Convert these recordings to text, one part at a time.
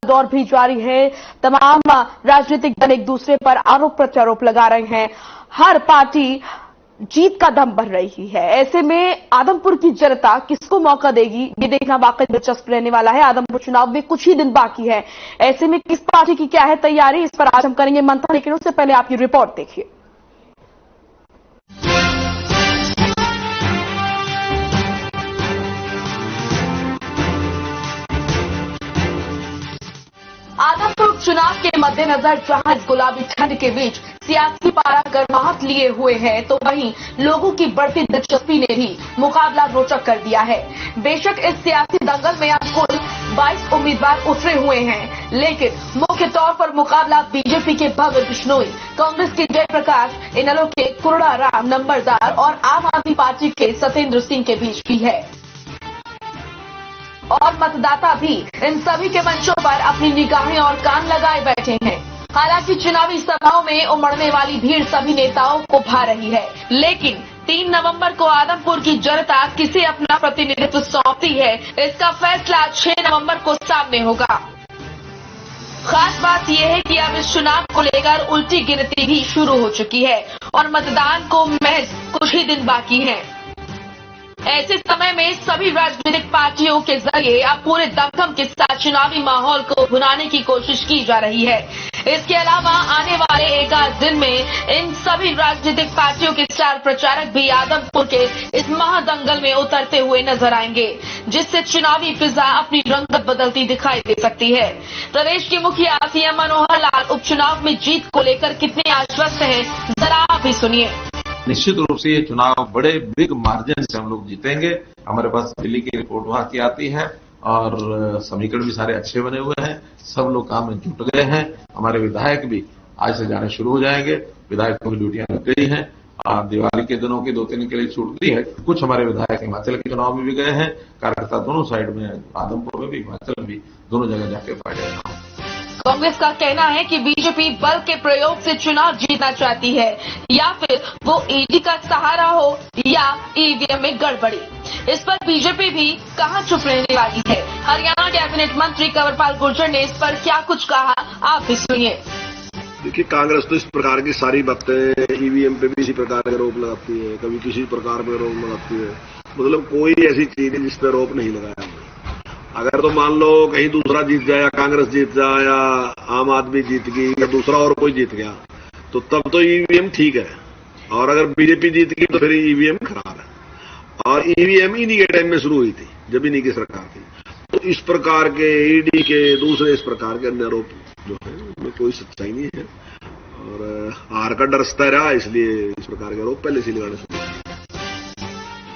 दौर भी जारी है। तमाम राजनीतिक दल एक दूसरे पर आरोप प्रत्यारोप लगा रहे हैं। हर पार्टी जीत का दम भर रही है। ऐसे में आदमपुर की जनता किसको मौका देगी, ये देखना वाकई दिलचस्प रहने वाला है। आदमपुर चुनाव में कुछ ही दिन बाकी है। ऐसे में किस पार्टी की क्या है तैयारी, इस पर आज हम करेंगे मंथन, लेकिन उससे पहले आपकी रिपोर्ट देखिए। आदमपुर चुनाव के मद्देनजर जहां इस गुलाबी ठंड के बीच सियासी पारा गर्माहट लिए हुए है, तो वहीं लोगों की बढ़ती दिलचस्पी ने भी मुकाबला रोचक कर दिया है। बेशक इस सियासी दंगल में अब कुल 22 उम्मीदवार उतरे हुए हैं, लेकिन मुख्य तौर पर मुकाबला बीजेपी के भव्य बिश्नोई, कांग्रेस के जयप्रकाश, इनेलो के कुरड़ा राम नंबरदार और आम आदमी पार्टी के सत्येंद्र सिंह के बीच भी है। और मतदाता भी इन सभी के मंचों पर अपनी निगाहें और कान लगाए बैठे हैं। हालांकि चुनावी सभाओं में उमड़ने वाली भीड़ सभी नेताओं को भा रही है, लेकिन 3 नवंबर को आदमपुर की जनता किसे अपना प्रतिनिधित्व सौंपती है, इसका फैसला 6 नवंबर को सामने होगा। खास बात यह है कि अब इस चुनाव को लेकर उल्टी गिनती भी शुरू हो चुकी है और मतदान को महज कुछ ही दिन बाकी है। ऐसे समय में सभी राजनीतिक पार्टियों के जरिए अब पूरे दमखम के साथ चुनावी माहौल को भुनाने की कोशिश की जा रही है। इसके अलावा आने वाले एक आध दिन में इन सभी राजनीतिक पार्टियों के स्टार प्रचारक भी आदमपुर के इस महादंगल में उतरते हुए नजर आएंगे, जिससे चुनावी फिजा अपनी रंगत बदलती दिखाई दे सकती है। प्रदेश के मुखिया सीएम मनोहर लाल उपचुनाव में जीत को लेकर कितने आश्वस्त हैं, जरा आप भी सुनिए। निश्चित रूप से ये चुनाव बड़े बिग मार्जिन से हम लोग जीतेंगे। हमारे पास दिल्ली की रिपोर्ट वहां की आती है और समीकरण भी सारे अच्छे बने हुए हैं। सब लोग काम में जुट गए हैं। हमारे विधायक भी आज से जाने शुरू हो जाएंगे। विधायकों की ड्यूटियां लग गई हैं। दिवाली के दिनों की 2-3 दिन के लिए छूट दी है। कुछ हमारे विधायक हिमाचल के चुनाव में भी गए हैं। कार्यकर्ता दोनों साइड में, आदमपुर में भी, हिमाचल में भी, दोनों जगह जाके फायदे हैं। कांग्रेस का कहना है कि बीजेपी बल के प्रयोग से चुनाव जीतना चाहती है, या फिर वो ईडी का सहारा हो या ईवीएम में गड़बड़ी। इस पर बीजेपी भी कहां चुप रहने वाली है। हरियाणा कैबिनेट मंत्री कंवरपाल गुर्जर ने इस पर क्या कुछ कहा, आप भी सुनिए। देखिए, कांग्रेस तो इस प्रकार की सारी बातें ईवीएम पे भी इसी प्रकार का आरोप लगाती है, कभी किसी प्रकार में आरोप लगाती है। मतलब कोई ऐसी चीज है जिस पर आरोप नहीं लगाया। अगर तो मान लो कहीं दूसरा जीत जाए, कांग्रेस जीत जाए या आम आदमी जीत गई या दूसरा और कोई जीत गया, तो तब तो ईवीएम ठीक है, और अगर बीजेपी जीत गई तो फिर ईवीएम खराब है। और ईवीएम इन्हीं के टाइम में शुरू हुई थी जब इन्हीं की सरकार थी। तो इस प्रकार के ईडी के दूसरे इस प्रकार के अन्य आरोप जो है उनमें कोई सच्चाई नहीं है, और हार का डर सता रहा, इसलिए इस प्रकार के आरोप पहले से लगाने शुरू।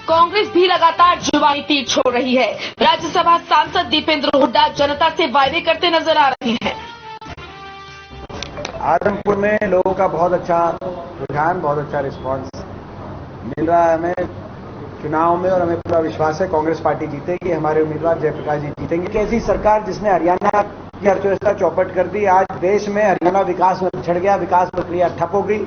कांग्रेस भी लगातार जुबानी तीर छोड़ रही है। राज्यसभा सांसद दीपेंद्र हुड्डा जनता से वायदे करते नजर आ रहे हैं। आदमपुर में लोगों का बहुत अच्छा रुझान, बहुत अच्छा रिस्पांस मिल रहा है हमें चुनाव में, और हमें पूरा विश्वास है कांग्रेस पार्टी जीतेगी। हमारे उम्मीदवार जयप्रकाश जी जीतेंगे। एक ऐसी सरकार जिसने हरियाणा की अर्थव्यवस्था चौपट कर दी। आज देश में हरियाणा विकास में पिछड़ गया, विकास प्रक्रिया ठप हो गई,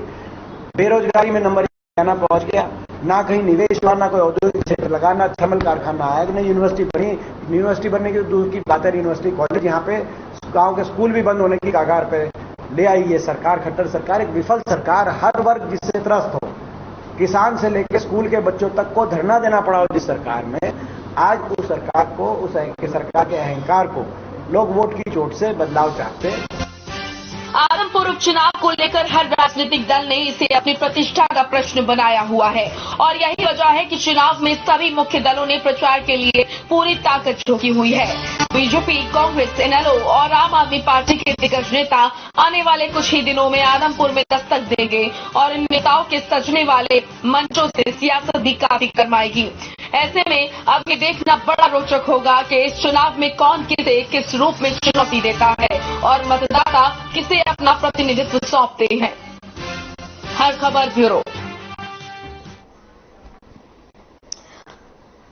बेरोजगारी में नंबर हरियाणा पहुंच गया, ना कहीं निवेश हुआ, ना कोई औद्योगिक क्षेत्र लगा, ना थर्मल कारखाना आया, कि नहीं यूनिवर्सिटी बनी। यूनिवर्सिटी बनने की दूर की बात है, यूनिवर्सिटी कॉलेज यहाँ पे, गांव के स्कूल भी बंद होने की कगार पे ले आई है सरकार। खट्टर सरकार, एक विफल सरकार। हर वर्ग जिससे त्रस्त हो, किसान से लेकर स्कूल के बच्चों तक को धरना देना पड़ा जिस सरकार में, आज उस सरकार को, उस सरकार के अहंकार को लोग वोट की चोट से बदलाव चाहते हैं। आदमपुर उपचुनाव को लेकर हर राजनीतिक दल ने इसे अपनी प्रतिष्ठा का प्रश्न बनाया हुआ है, और यही वजह है कि चुनाव में सभी मुख्य दलों ने प्रचार के लिए पूरी ताकत झोंकी हुई है। बीजेपी, कांग्रेस, इनेलो और आम आदमी पार्टी के दिग्गज नेता आने वाले कुछ ही दिनों में आदमपुर में दस्तक देंगे, और इन नेताओं के सजने वाले मंचों से सियासत भी काफी गरमाएगी। ऐसे में अब ये देखना बड़ा रोचक होगा कि इस चुनाव में कौन किसे किस रूप में चुनौती देता है और मतदाता किसे अपना प्रतिनिधित्व सौंपते हैं। हर खबर ब्यूरो।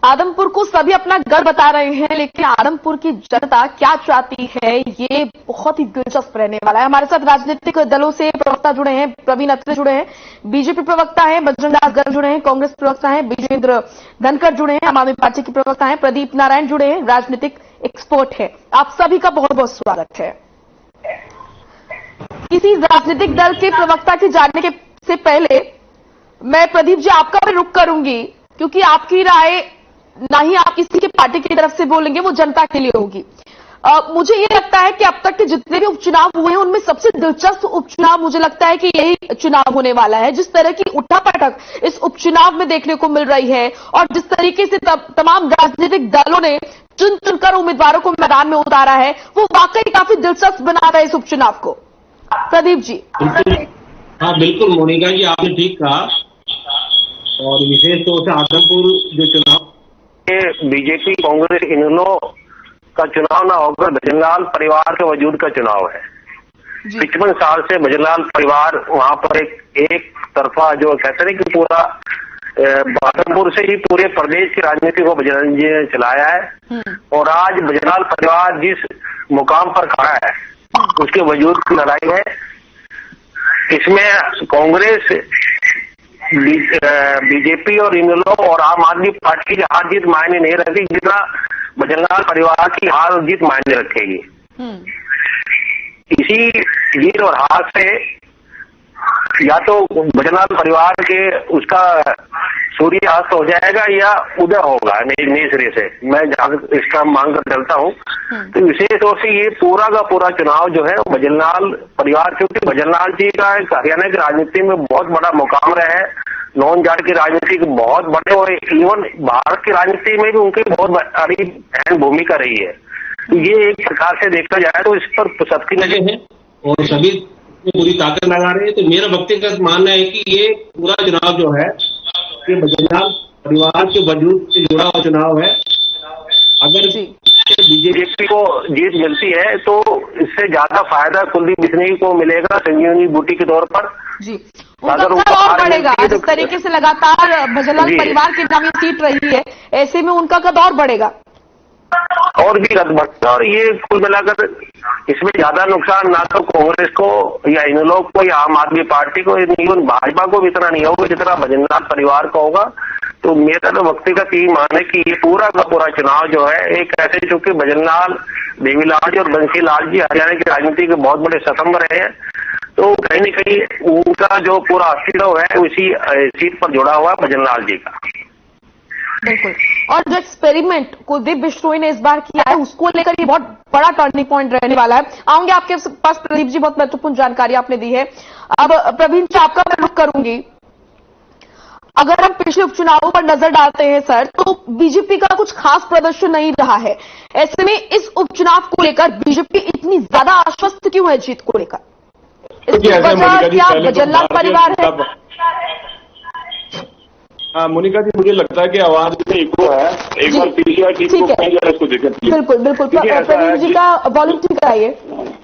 आदमपुर को सभी अपना गढ़ बता रहे हैं, लेकिन आदमपुर की जनता क्या चाहती है, ये बहुत ही दिलचस्प रहने वाला है। हमारे साथ राजनीतिक दलों से प्रवक्ता जुड़े हैं, प्रवीण अत्रे जुड़े हैं, बीजेपी प्रवक्ता हैं बजरंग दास गर्ग जुड़े हैं, कांग्रेस प्रवक्ता हैं विजेंद्र धनखड़ जुड़े हैं, आम आदमी पार्टी की प्रवक्ता हैं प्रदीप नारायण जुड़े हैं, राजनीतिक एक्सपर्ट हैं। आप सभी का बहुत बहुत स्वागत है। किसी राजनीतिक दल के प्रवक्ता के जानने के से पहले मैं प्रदीप जी आपका भी रुख करूंगी, क्योंकि आपकी राय ना ही आप किसी के पार्टी की तरफ से बोलेंगे, वो जनता के लिए होगी। मुझे ये लगता है कि अब तक के जितने भी उपचुनाव हुए हैं उनमें सबसे दिलचस्प उपचुनाव मुझे लगता है कि यही चुनाव होने वाला है। जिस तरह की उठापटक इस उपचुनाव में देखने को मिल रही है और जिस तरीके से तमाम राजनीतिक दलों ने चुन चुनकर उम्मीदवारों को मैदान में उतारा है, वो वाकई काफी दिलचस्प बना रहा है इस उपचुनाव को। प्रदीप जी। हाँ बिल्कुल मोनिका जी, आपने ठीक कहा। और विशेष तौर से आदमपुर जो चुनाव बीजेपी कांग्रेस इनेलो का चुनाव ना होकर भजनलाल परिवार के वजूद का चुनाव है। 55 साल से भजनलाल परिवार वहां पर एक तरफा जो कहते हैं कि पूरा आदमपुर से ही पूरे प्रदेश की राजनीति को भजनलाल जी ने चलाया है। और आज भजनलाल परिवार जिस मुकाम पर खड़ा है उसके वजूद की लड़ाई है। इसमें कांग्रेस, बीजेपी और इनेलो और आम आदमी पार्टी की हार जीत मायने नहीं रखती जितना भजनलाल परिवार की हार जीत मायने रखेगी। इसी जीत और हार से या तो भजनलाल परिवार के उसका सूर्य अस्त हो जाएगा या उदय होगा नए सिरे से। मैं जहां इसका मांग कर चलता हूं तो विशेष तौर से ये पूरा का पूरा चुनाव जो है भजनलाल परिवार, क्योंकि भजनलाल जी का हरियाणा की राजनीति में बहुत बड़ा मुकाम रहा है। नॉन जाट की राजनीति के बहुत बड़े और इवन भारत की राजनीति में भी उनकी बहुत बड़ी अहम भूमिका रही है। ये एक प्रकार से देखा जाए तो इस पर सबकी लगे हैं और सभी पूरी ताकत लगा रहे हैं। तो मेरा व्यक्तिगत मानना है कि ये पूरा चुनाव जो है ये भजनलाल परिवार के वजूद से जुड़ा हुआ चुनाव है। अगर बीजेपी को जीत मिलती है तो इससे ज्यादा फायदा कुलदीप बिश्नोई को मिलेगा संजीवनी बूटी के तौर पर। जी, उनका कद और बढ़ेगा। जिस तरीके से लगातार भजनलाल परिवार की नामी सीट रही है, ऐसे में उनका कद और बढ़ेगा और भी कद बढ़ेगा। और ये कुल मिलाकर इसमें ज्यादा नुकसान ना तो कांग्रेस को या इनेलो को या आम आदमी पार्टी को, इवन भाजपा को भी इतना नहीं होगा जितना भजनलाल परिवार का होगा। तो मेरा तो व्यक्तिगत यही मान है कि ये पूरा का पूरा चुनाव जो है एक ऐसे, चूंकि भजनलाल, देवीलाल जी और बंसीलाल जी हरियाणा की राजनीति के बहुत बड़े स्तंभ रहे हैं, तो कहीं न कहीं उनका जो पूरा अस्तित्व है उसी सीट पर जुड़ा हुआ है भजनलाल जी का। बिल्कुल। और जो एक्सपेरिमेंट कुलदीप बिश्नोई ने इस बार किया है उसको लेकर ये बहुत बड़ा टर्निंग पॉइंट रहने वाला है। आऊंगे आपके पास प्रदीप जी, बहुत महत्वपूर्ण जानकारी आपने दी है। अब प्रवीण जी आपका मैं रुख करूंगी। अगर हम पिछले उपचुनावों पर नजर डालते हैं सर, तो बीजेपी का कुछ खास प्रदर्शन नहीं रहा है। ऐसे में इस उपचुनाव को लेकर बीजेपी इतनी ज्यादा आश्वस्त क्यों है जीत को लेकर? इसकी वजह क्या भजनलाल परिवार है? मोनिका जी, मुझे लगता है कि आवाज में इको है। एक बार पीसीआर टीम को कहीं जरा इसको देखें। बिल्कुल बिल्कुल, प्रवीण जी का वॉल्यूम ठीक कराइए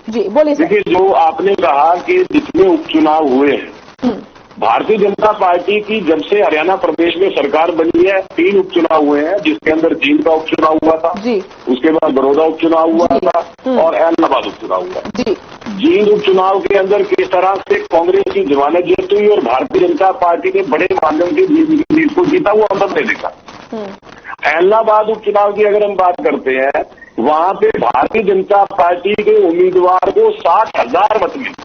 जी, बोलिए। देखिए, जो आपने कहा कि जितने उपचुनाव हुए हैं, भारतीय जनता पार्टी की जब से हरियाणा प्रदेश में सरकार बनी है 3 उपचुनाव हुए हैं, जिसके अंदर जींद का उपचुनाव हुआ था, उसके बाद बड़ौदा उपचुनाव हुआ था और इलाहाबाद उपचुनाव हुआ। जींद उपचुनाव के अंदर किस तरह से कांग्रेस की जमानत जब्त हुई और भारतीय जनता पार्टी ने बड़े माध्यम से जीत को जीता, वो हम सबने देखा। इलाहाबाद उपचुनाव की अगर हम बात करते हैं, वहां पे भारतीय जनता पार्टी के उम्मीदवार को 60,000 मत मिले।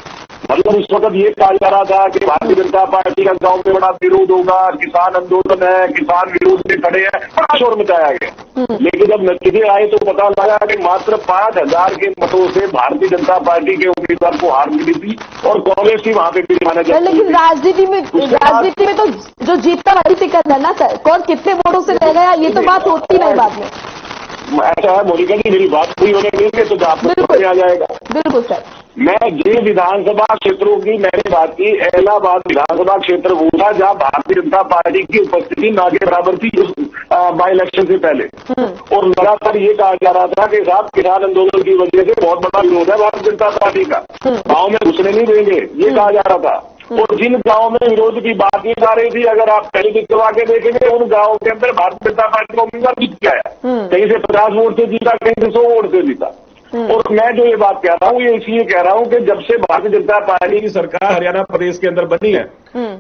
मतलब उस वक्त ये कहा जा रहा था कि भारतीय जनता पार्टी का गांव में बड़ा विरोध होगा, किसान आंदोलन है, किसान विरोध में खड़े हैं, बड़ा शोर मचाया गया। लेकिन जब नतीजे आए तो पता लगा कि मात्र 5,000 के मतों से भारतीय जनता पार्टी के उम्मीदवार को हार मिली थी और कांग्रेस की वहां पे भी माना जाता। लेकिन राजनीति में तो जो जीतता वही टिकट है ना सर, कौन कितने वोटों से रह गया ये तो बात होती नहीं बाद में। ऐसा है मोनिका जी, मेरी बात पूरी होने देंगे तो आपको समझ आ जाएगा। बिल्कुल सर। मैं जिन विधानसभा क्षेत्रों की मैंने बात की, इलाहाबाद विधानसभा क्षेत्र वो था जहां भारतीय जनता पार्टी की उपस्थिति ना के बराबर थी बाई इलेक्शन से पहले। और लगातार ये कहा जा रहा था कि साहब किसान आंदोलन की वजह से बहुत बड़ा विरोध है भारतीय जनता पार्टी का, गाँव में घुसने नहीं देंगे, ये कहा जा रहा था। और जिन गाँव में विरोध की बात की जा रही थी, अगर आप पहले भी करवा के देखेंगे, उन गाँव के अंदर भारतीय जनता पार्टी का उम्मीदवार जीत गया है। कहीं से 50 वोट से जीता, कहीं से 100 वोट से जीता। और मैं जो ये बात कह रहा हूँ ये इसलिए कह रहा हूँ कि जब से भारतीय जनता पार्टी की सरकार हरियाणा प्रदेश के अंदर बनी है,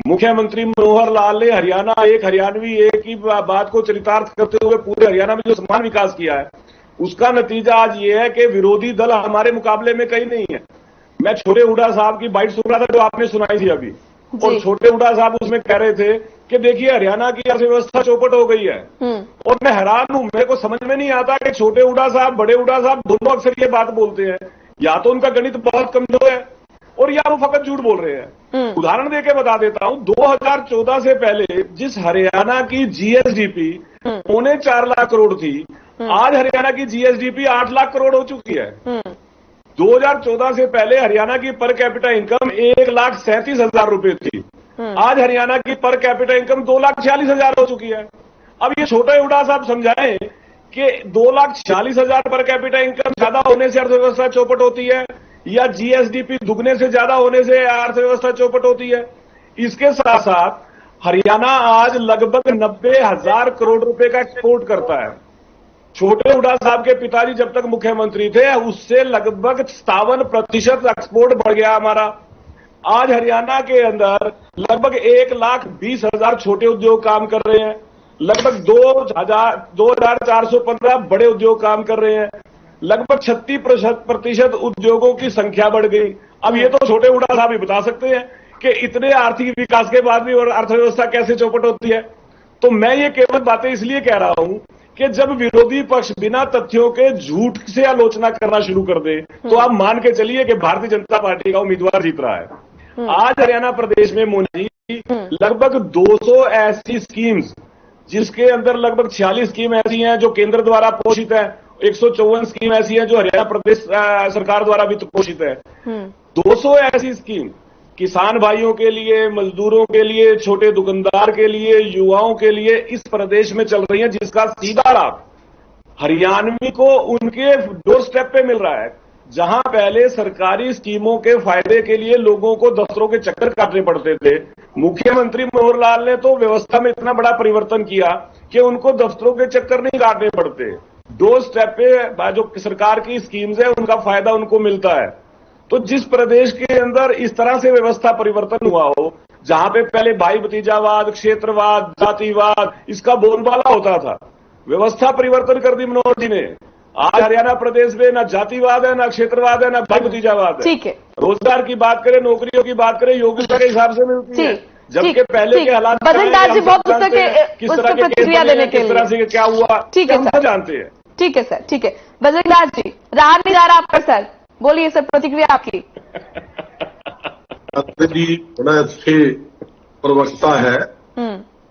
मुख्यमंत्री मनोहर लाल ने हरियाणा एक हरियाणवी एक ही बात को चरितार्थ करते हुए पूरे हरियाणा में जो समान विकास किया है, उसका नतीजा आज ये है कि विरोधी दल हमारे मुकाबले में कहीं नहीं है। मैं छोटे हुड्डा साहब की बाइट सुन रहा था जो आपने सुनाई थी अभी, और छोटे हुड्डा साहब उसमें कह रहे थे कि देखिए हरियाणा की अर्थव्यवस्था चौपट हो गई है। और मैं हैरान हूं, मेरे को समझ में नहीं आता कि छोटे हुड्डा साहब बड़े हुड्डा साहब दोनों अक्सर ये बात बोलते हैं, या तो उनका गणित बहुत कमजोर है और या वो फकत झूठ बोल रहे हैं। उदाहरण देके बता देता हूं, 2014 से पहले जिस हरियाणा की जीएसडीपी 4.25 लाख करोड़ थी, आज हरियाणा की जीएसडीपी 8 लाख करोड़ हो चुकी है। 2014 से पहले हरियाणा की पर कैपिटा इनकम 1,37,000 रुपए थी, आज हरियाणा की पर कैपिटा इनकम 2,46,000 हो चुकी है। अब ये छोटे हुड्डा साहब समझाएं कि 2,46,000 पर कैपिटा इनकम ज्यादा होने से अर्थव्यवस्था चौपट होती है या जीएसडीपी दुगने से ज्यादा होने से अर्थव्यवस्था चौपट होती है। इसके साथ साथ हरियाणा आज लगभग 90,000 करोड़ रुपए का एक्सपोर्ट करता है। छोटे हुड्डा साहब के पिताजी जब तक मुख्यमंत्री थे उससे लगभग 57% एक्सपोर्ट बढ़ गया हमारा। आज हरियाणा के अंदर लगभग 1,20,000 छोटे उद्योग काम कर रहे हैं, लगभग 2,415 बड़े उद्योग काम कर रहे हैं, लगभग 36% उद्योगों की संख्या बढ़ गई। अब ये तो छोटे हुड्डा साहब ही बता सकते हैं कि इतने आर्थिक विकास के बाद भी और अर्थव्यवस्था कैसे चौपट होती है। तो मैं ये केवल बातें इसलिए कह रहा हूं कि जब विरोधी पक्ष बिना तथ्यों के झूठ से आलोचना करना शुरू कर दे तो आप मान के चलिए कि भारतीय जनता पार्टी का उम्मीदवार जीत रहा है। आज हरियाणा प्रदेश में मोदी लगभग 200 ऐसी स्कीम्स, जिसके अंदर लगभग 46 स्कीम ऐसी हैं जो केंद्र द्वारा पोषित है, 154 स्कीम ऐसी हैं जो हरियाणा प्रदेश सरकार द्वारा वित्त पोषित है। 200 ऐसी स्कीम किसान भाइयों के लिए, मजदूरों के लिए, छोटे दुकानदार के लिए, युवाओं के लिए इस प्रदेश में चल रही है, जिसका सीधा लाभ हरियाणवी को उनके डोर स्टेप पे मिल रहा है। जहां पहले सरकारी स्कीमों के फायदे के लिए लोगों को दफ्तरों के चक्कर काटने पड़ते थे, मुख्यमंत्री मनोहर लाल ने तो व्यवस्था में इतना बड़ा परिवर्तन किया कि उनको दफ्तरों के चक्कर नहीं काटने पड़ते। डोर स्टेप पे जो सरकार की स्कीम्स है उनका फायदा उनको मिलता है। तो जिस प्रदेश के अंदर इस तरह से व्यवस्था परिवर्तन हुआ हो, जहां पे पहले भाई भतीजावाद, क्षेत्रवाद, जातिवाद इसका बोलबाला होता था, व्यवस्था परिवर्तन कर दी मनोहर जी ने। आज हरियाणा प्रदेश में ना जातिवाद है, ना क्षेत्रवाद है, ना भाई भतीजावाद है। ठीक है। रोजगार की बात करें, नौकरियों की बात करें, योग्यता के हिसाब से मिलती है। जबकि पहले के हालात बजरंग जी बहुत किस तरह के प्रतिक्रिया देने के लिए, किस तरह से क्या हुआ, ठीक है सर, जानते हैं। ठीक है सर, ठीक है। बजरंग जी रहा नहीं जा रहा आपका सर, बोलिए सर प्रतिक्रिया आपकी। जी बड़ा अच्छे प्रवक्ता है,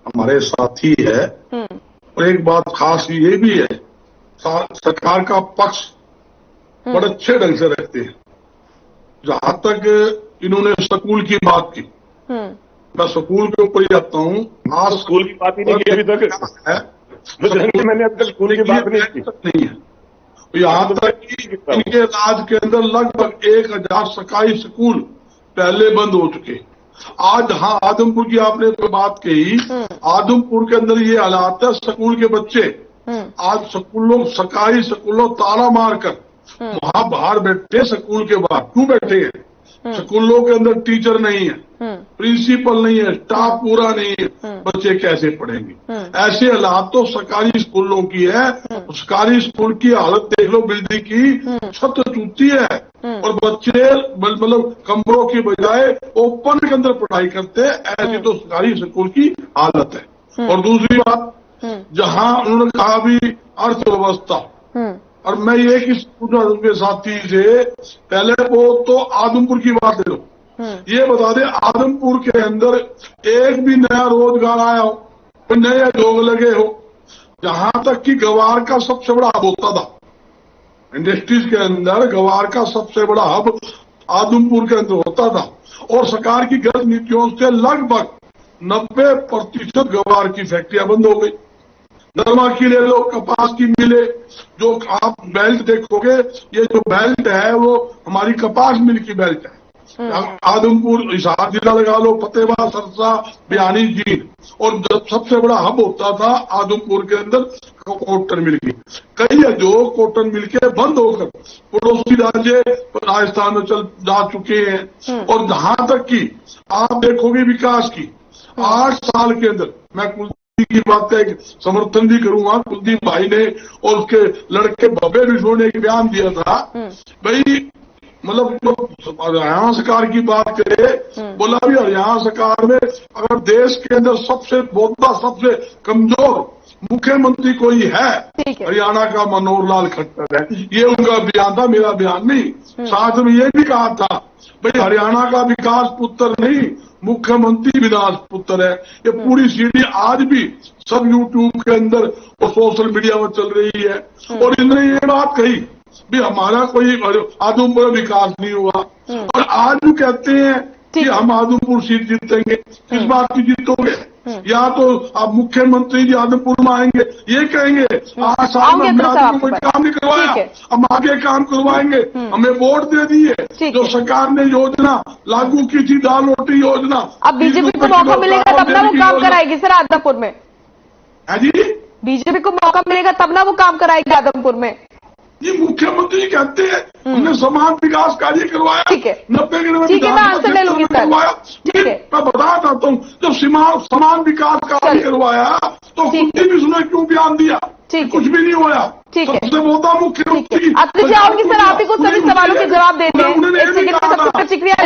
हमारे साथी है, और एक बात खास ये भी है, सरकार का पक्ष बड़े अच्छे ढंग से रखते हैं। जहां तक इन्होंने स्कूल की बात की, मैं स्कूल के ऊपर ही आता हूं। आज स्कूल की बात ही नहीं की अभी तक है, मैंने अब तक स्कूल की बात नहीं है। यहाँ तक कि इनके राज्य के अंदर लगभग 1,000 सरकारी स्कूल पहले बंद हो चुके। आज हाँ, आदमपुर की आपने तो बात कही, आदमपुर के अंदर ये हालात है, स्कूल के बच्चे आज स्कूलों, सरकारी स्कूलों ताला मारकर वहां बाहर बैठे, स्कूल के बाहर क्यों बैठे हैं? स्कूलों के अंदर टीचर नहीं है, प्रिंसिपल नहीं है, स्टाफ पूरा नहीं है, बच्चे कैसे पढ़ेंगे? ऐसे हालात तो सरकारी स्कूलों की है। सरकारी स्कूल की हालत देख लो, बिल्डिंग की छत टूटती है और बच्चे मतलब कमरों की बजाय ओपन के अंदर पढ़ाई करते हैं। ऐसी तो सरकारी स्कूल की हालत है। और दूसरी बात, जहां उन्होंने कहा भी अर्थव्यवस्था, और मैं ये कि उनके साथी से पहले वो तो आदमपुर की बात ले लो, ये बता दे आदमपुर के अंदर एक भी नया रोजगार आया हो, कोई नए उद्योग लगे हो? जहां तक कि गवार का सबसे बड़ा हब होता था, इंडस्ट्रीज के अंदर गवार का सबसे बड़ा हब आदमपुर के अंदर होता था, और सरकार की गलत नीतियों से लगभग 90% गवार की फैक्ट्रियां बंद हो गई। नरमा की ले लो, कपास की मिले, जो आप बेल्ट देखोगे, ये जो बेल्ट है वो हमारी कपास मिल की बेल्ट है। आदमपुर, हिसार जिला लगा लो, फतेहाबाद, सरसा, बियानी, जींद, और जब सबसे बड़ा हब होता था आदमपुर के अंदर कॉटन मिल की। कई जो कॉटन मिल के बंद होकर पड़ोसी राज्य राजस्थान में चल जा चुके हैं। और जहां तक कि आप देखोगे विकास की 8 साल के अंदर, मैं कुल मोदी की बात का एक समर्थन भी करूंगा। कुलदीप भाई ने और उसके लड़के भव्य बिश्नोई ने एक बयान दिया था, भाई मतलब जो हरियाणा सरकार की बात करे, बोला भी हरियाणा सरकार में अगर देश के अंदर सबसे कमजोर मुख्यमंत्री कोई है, हरियाणा का मनोहर लाल खट्टर है। ये उनका बयान था, मेरा बयान नहीं। साथ में ये भी कहा था, भाई हरियाणा का विकास पुत्र नहीं, मुख्यमंत्री विनाश पुत्र है। ये पूरी सीढ़ी आज भी सब यूट्यूब के अंदर और सोशल मीडिया में चल रही है। और इन्होंने ये बात कही भी हमारा कोई आदमपुर विकास नहीं हुआ, और आज भी कहते हैं कि हम आदमपुर सीट जीतेंगे। किस बात की जीतोगे? या तो आप मुख्यमंत्री जी आदमपुर में आएंगे, ये कहेंगे आज साल में हमने आदमपुर में काम नहीं करवाया, हम आगे काम करवाएंगे, हमें वोट दे दिए। जो सरकार ने योजना लागू की थी, दाल रोटी योजना, अब बीजेपी को मौका मिलेगा तब ना वो काम कराएगी सर आदमपुर में। है जी, बीजेपी को मौका मिलेगा तब ना वो काम कराएगी आदमपुर में। ये मुख्यमंत्री कहते हैं हमने समान विकास कार्य करवाया, 90 के करवाया। मैं बताना चाहता हूँ, जब समान विकास कार्य करवाया तो कुलदीप बिश्नोई क्यों बयान दिया? कुछ भी नहीं हुआ। सबसे मोटा मुख्यमंत्री आओगे सर, आप ही को सभी सवालों के जवाब देते हैं, प्रतिक्रिया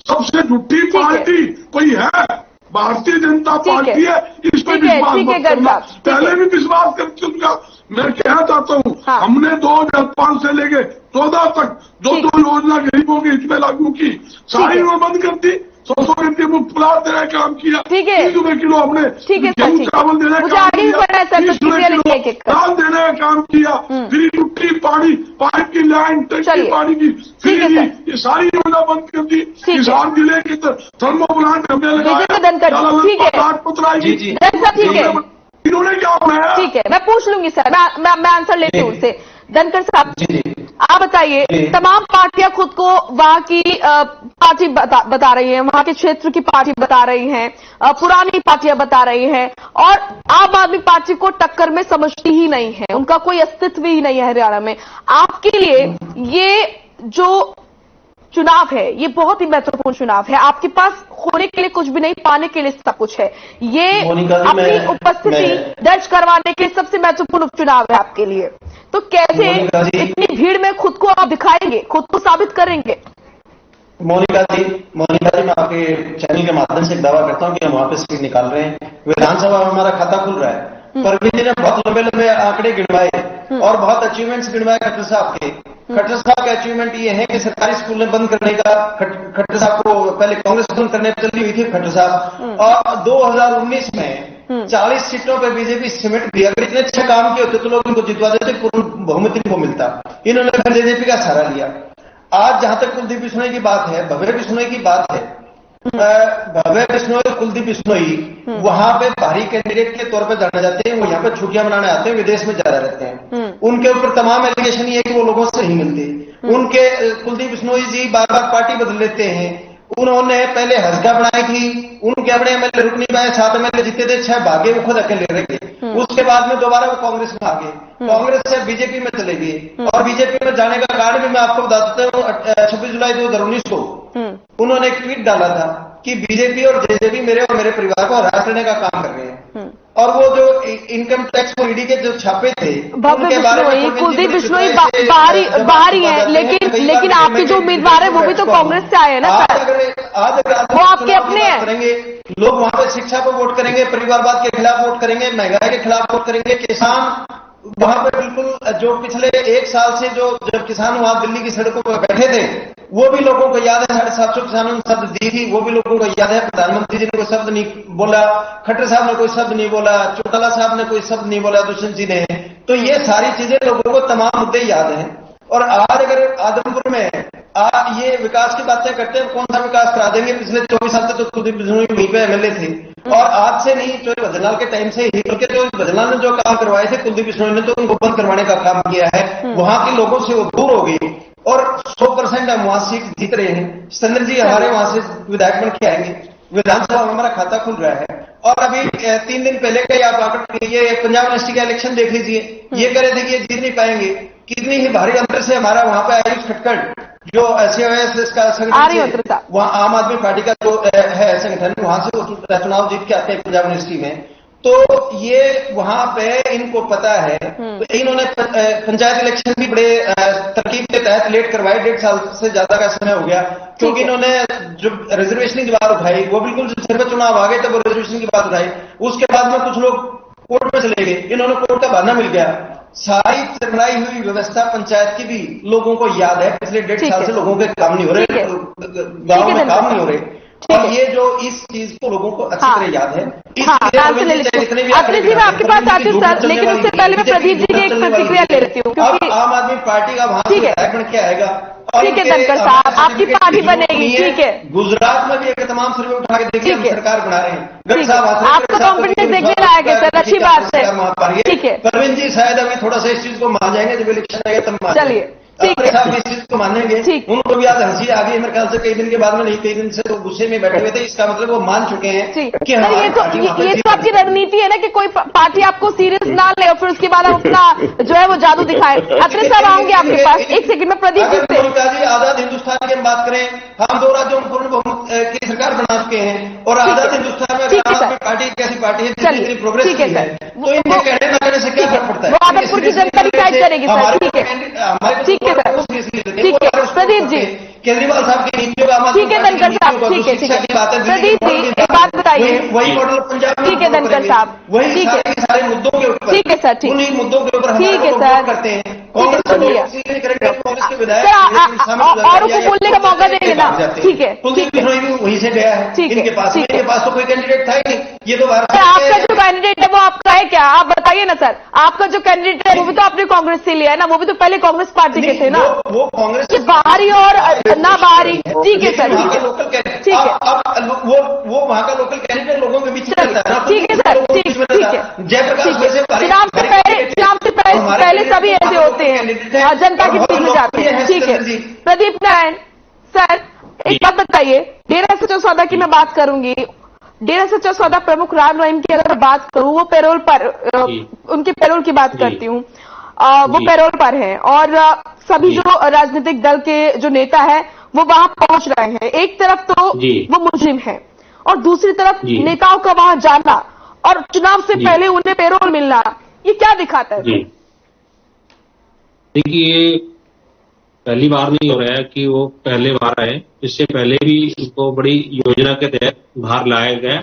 सबसे झूठी पार्टी कोई है भारतीय जनता पार्टी है। इस पर विश्वास मत करना, पहले भी विश्वास कर चुका। मैं कहना चाहता हूँ, हमने 2005 से लेके 14 तक जो योजना गरीबों के हित में लागू की, सारी वो बंद कर दी। 100 घंटे मुफ्त प्लाट देने का काम किया, 30 रुपए किलो हमने गेहूं चावल देने का काम किया, 30 रुपए किलो दाल देने का काम किया, फ्री टूटी पानी, पाइप की लाइन, टंकी पानी की फ्री दी। ये सारी योजना बंद कर दी। किसान जिले के थर्मो प्लांट हमने लगाया, इन्होंने क्या बनाया? ठीक है, मैं पूछ लूंगी सर, मैं आंसर लेती हूँ उससे। धनखड़ साहब, आप बताइए, तमाम पार्टियां खुद को वहां की पार्टी बता रही हैं, वहां के क्षेत्र की पार्टी बता रही हैं, पुरानी पार्टियां बता रही हैं, और आम आदमी पार्टी को टक्कर में समझती ही नहीं है, उनका कोई अस्तित्व ही नहीं है हरियाणा में। आपके लिए ये जो चुनाव है, ये बहुत ही महत्वपूर्ण चुनाव है। आपके पास खोने के लिए कुछ भी नहीं, पाने के लिए सब कुछ है। ये अपनी उपस्थिति दर्ज करवाने के लिए सबसे महत्वपूर्ण उपचुनाव है आपके लिए। तो कैसे इतनी भीड़ में खुद को आप दिखाएंगे, खुद को साबित करेंगे? मोनिका जी, मैं आपके चैनल के माध्यम से एक दावा करता हूं कि हम वहां पे सीट निकाल रहे हैं। विधानसभा में हमारा खाता खुल रहा है। परवीन जी ने बहुत लंबे आंकड़े गिनवाए और बहुत अचीवमेंट्स गिनवाए खट्टर साहब के। खट्टर साहब के अचीवमेंट ये है कि सरकारी स्कूल बंद करने का, खट्टर साहब को पहले कांग्रेस बंद करने पर चली हुई थी खट्टर साहब, और 2019 में 40 सीटों पर बीजेपी सिमट गई। अगर इतने अच्छे काम किए होते तो लोग इनको जितवा देते, पूर्ण बहुमत इनको मिलता। इन्होंने फिर बीजेपी का सहारा लिया। आज जहां तक कुलदीप बिश्नोई की बात है, भव्य बिश्नोई की बात है, भव्य बिश्नोई और कुलदीप बिश्नोई वहां पे भारी कैंडिडेट के तौर पर जाने जाते हैं। वो यहाँ पे छुट्टियां मनाने आते हैं, विदेश में ज्यादा रहते हैं। उनके ऊपर तमाम एलिगेशन ये है कि वो लोगों से नहीं मिलते। उनके कुलदीप बिश्नोई जी बार बार पार्टी बदल लेते हैं। उन्होंने पहले हजगा बनाई थी, उनके अपने एमएलए रुक नहीं पाए, 7 एमएलए जीते थे, 6 भागे, वो खुद अकेले रह गए। उसके बाद में दोबारा वो कांग्रेस में आ गए, कांग्रेस से बीजेपी में चले गए। और बीजेपी में जाने का कारण भी मैं आपको बता देता हूँ। 26 जुलाई 2019 को उन्होंने एक ट्वीट डाला था कि बीजेपी और जेजेपी मेरे और मेरे परिवार को हरास करने का काम कर रहे हैं। और वो जो इनकम टैक्स और ईडी के जो छापे थे, उनके बारे में कुलदीप बिश्नोई बाहर ही है, लेकिन आपके जो उम्मीदवार है वो भी तो कांग्रेस से आए हैं ना सर। आज वो आपके अपने हैं। करेंगे लोग, वहां पे शिक्षा पर वोट करेंगे, परिवारवाद के खिलाफ वोट करेंगे, महंगाई के खिलाफ वोट करेंगे। किसान वहां पे बिल्कुल जो पिछले 1 साल से जब किसान वहां दिल्ली की सड़कों पर बैठे थे, वो भी लोगों को याद है। 750 किसानों ने शब्द दी थी, वो भी लोगों को याद है। प्रधानमंत्री जी ने कोई शब्द नहीं बोला, खट्टर साहब ने कोई शब्द नहीं बोला, चौटाला साहब ने कोई शब्द नहीं बोला, दुष्यंत जी ने। तो ये सारी चीजें लोगों को तमाम मुद्दे याद हैं। और आज अगर आदमपुर में ये विकास की बातें करते हैं, कौन सा विकास करा देंगे? पिछले 24 साल से तो कुलदीप बिश्नोई वहीं पे एमएलए थे, और आज से नहीं, चौधरी भजनलाल के टाइम से ही, बल्कि जो भजनलाल ने जो काम करवाए थे, कुलदीप बिश्नोई ने तो उनको बंद करवाने का काम किया है। वहां के लोगों से वो दूर हो गई और 100% हम वहां सीट जीत रहे हैं। चंद्र जी हमारे वहां से विधायक बन के आएंगे। विधानसभा में हमारा खाता खुल रहा है। और अभी 3 दिन पहले का आप आंकड़े, ये पंजाब यूनिवर्सिटी का इलेक्शन देख लीजिए, ये कह रहे थे कि ये जीत नहीं पाएंगे। कितनी ही भारी अंतर से हमारा वहां पे आयुष खटखड़ जो SAOS का संगठन, वहां आम आदमी पार्टी का जो है संगठन, वहां से चुनाव जीत के आते हैं पंजाब यूनिवर्सिटी में। तो ये वहां पे इनको पता है। तो इन्होंने पंचायत इलेक्शन भी बड़े तरकीब के तहत लेट करवाए, 1.5 साल से ज्यादा का समय हो गया, क्योंकि इन्होंने जो रिजर्वेशन की बात उठाई वो बिल्कुल सिर पर चुनाव आ गए तब वो रिजर्वेशन की बात उठाई। उसके बाद में कुछ लोग कोर्ट में चले गए, इन्होंने कोर्ट का बहाना मिल गया। सारी चरमराई हुई व्यवस्था पंचायत की भी लोगों को याद है, पिछले 1.5 साल से लोगों के काम नहीं हो रहे, गांव में काम नहीं हो रहे, और ये जो इस चीज को लोगों को अच्छी तरह याद है। अखिलेश जी मैं आपके पास आती हूँ सर, लेकिन उससे पहले मैं प्रदीप जी की एक प्रतिक्रिया ले लेती हूँ, क्योंकि आम आदमी पार्टी का वहां विधायक बन के आएगा। ठीक है धनखड़ साहब, आपकी पार्टी बनेगी, ठीक है। गुजरात में भी एक तमाम सर्वे उठा के देखिए, हम सरकार बना रहे हैं। आपका कॉन्फिडेंस देखने लायक है सर, अच्छी बात है, ठीक है। परवीन जी शायद अभी थोड़ा सा इस चीज को मान जाएंगे, जब इलेक्शन आएगा तब मान चलिए, ठीक है साहब इस चीज को मानेंगे। उनको भी आज हंसी आ गई मेरे ख्याल से, कई दिन के बाद में, नहीं कई दिन से तो गुस्से में बैठे हुए थे, इसका मतलब वो मान चुके हैं कि ये तो आपकी रणनीति है ना कि कोई पार्टी आपको सीरियस ना ले और फिर उसके बाद हम अपना जो है वो जादू दिखाए। अखिलेश साहब आऊंगे आपके पास, एक सेकंड में प्रदीप जी से। आजाद हिंदुस्तान की हम बात करें, हम 2 राज्यों में पूर्ण बहुमत की सरकार बना चुके हैं, और आजाद हिंदुस्तान में पार्टी एक ऐसी पार्टी है जितनी प्रोग्रेस की है, तो इनके कहने न कहने से क्या फर्क पड़ता है? वो आदमपुर की जनता डिसाइड करेगी सर, ठीक है, ठीक है सर, ठीक है प्रदीप जी। केजरीवाल साहब की नीतियों का, ठीक है धनखड़ साहब, ठीक है, ठीक है प्रदीप जी एक बात बताइए, वही मॉडल पंजाब, ठीक है धनखड़ साहब, वही ठीक है, सारे मुद्दों के ऊपर, ठीक है सर, ठीक, उन्हीं मुद्दों के ऊपर ठीक है सर, करते हैं। कांग्रेस के विधायक औरों को बोलने का मौका देंगे ना, ठीक है, वहीं से गया है, इनके पास तो कोई कैंडिडेट था ही नहीं। ये तो आपका जो कैंडिडेट है वो आपका है क्या, आप बताइए ना सर। आपका जो कैंडिडेट है वो भी तो आपने कांग्रेस से लिया है ना, वो भी तो पहले कांग्रेस पार्टी के थे ना, वो कांग्रेस बाहरी और ना बाहरी, ठीक है सर, ठीक है, अब वो वहाँ का लोकल कैंडिडेट लोगों के बीच में रहता है, ठीक है सर, ठीक है, जयप्रकाश चुनाव से पहले सभी ऐसे होते हैं, जनता के बीच में जाते हैं, ठीक है। प्रदीप नारायण सर एक बात बताइए, डेरा सच्चा सौदा की मैं बात करूंगी, डेरा सच्चा सौदा प्रमुख राम रहीम की अगर बात करूं, वो पैरोल पर, उनके पैरोल की बात करती हूं, वो पैरोल पर हैं, और सभी जो राजनीतिक दल के जो नेता है वो वहां पहुंच रहे हैं। एक तरफ तो वो मुजरिम है और दूसरी तरफ नेताओं का वहां जाना और चुनाव से पहले उन्हें पैरोल मिलना, ये क्या दिखाता है? देखिए पहली बार नहीं हो रहा है कि वो पहले बार आए, इससे पहले भी उनको बड़ी योजना के तहत बाहर लाया गया,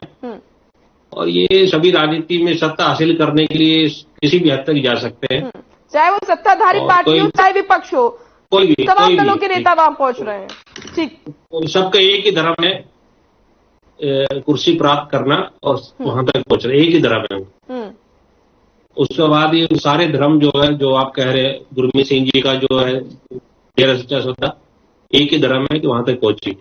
और ये सभी राजनीति में सत्ता हासिल करने के लिए किसी भी हद तक जा सकते हैं, चाहे वो सत्ताधारी पार्टी हो चाहे विपक्ष हो, कोई भी तमाम दलों के नेता वहां पहुंच रहे हैं, ठीक। सबका एक ही धर्म है, कुर्सी प्राप्त करना और वहां तक पहुंच रहे, एक ही धर्म है। उसके बाद ये सारे धर्म जो है, जो आप कह रहे हैं गुरमीत सिंह जी का जो है डेरा सच्चा सौदा, एक ही धर्म है कि वहां तक पहुंची।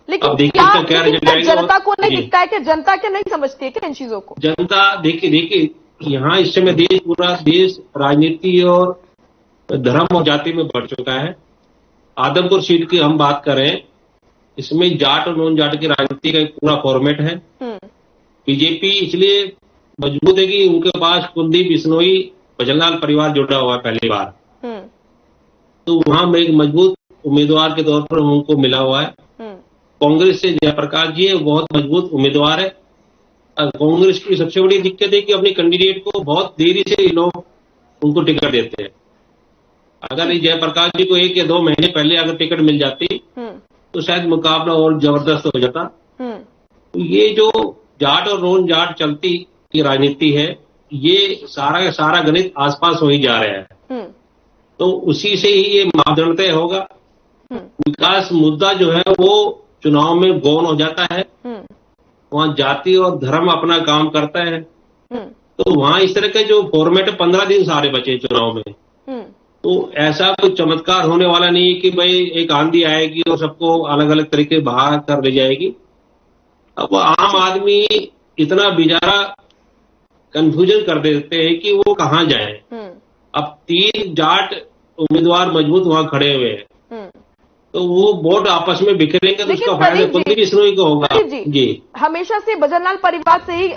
लेकिन क्या जनता को नहीं दिखता है कि जनता क्या नहीं समझती है क्या इन चीजों को? जनता देखिए यहाँ इस समय पूरा देश राजनीति और धर्म और जाति में बढ़ चुका है। आदमपुर सीट की हम बात करें, इसमें जाट और नॉन जाट की राजनीति का एक पूरा फॉर्मेट है। बीजेपी इसलिए मजबूत है कि उनके पास कुलदीप बिश्नोई भजनलाल परिवार जुड़ा हुआ है पहली बार, तो वहां में एक मजबूत उम्मीदवार के तौर पर उनको मिला हुआ है। कांग्रेस से जयप्रकाश जी है, बहुत मजबूत उम्मीदवार है। कांग्रेस की सबसे बड़ी दिक्कत है कि अपने कैंडिडेट को बहुत देरी से लोग उनको टिकट देते हैं। अगर जयप्रकाश जी को 1 या 2 महीने पहले अगर टिकट मिल जाती तो शायद मुकाबला और जबरदस्त हो जाता। तो ये जो जाट और नॉन जाट चलती की राजनीति है, ये सारा का सारा गणित आसपास हो ही जा रहा है, तो उसी से ही ये मापदंड तय होगा। विकास मुद्दा जो है वो चुनाव में गौण हो जाता है, वहां जाति और धर्म अपना काम करता है, तो वहां इस तरह के जो फॉर्मेट 15 दिन सारे बचे चुनाव में, तो ऐसा कोई चमत्कार होने वाला नहीं है कि भाई एक आंधी आएगी और सबको अलग अलग तरीके बाहर कर ले जाएगी। अब आम आदमी इतना बेचारा कंफ्यूजन कर देते हैं कि वो कहाँ जाए। अब 3 जाट उम्मीदवार मजबूत वहां खड़े हुए हैं, तो वो वोट आपस में बिखरेंगे तो उसका फायदा कुलदीप बिश्नोई को होगा। जी हमेशा से भजनलाल परिवार से ही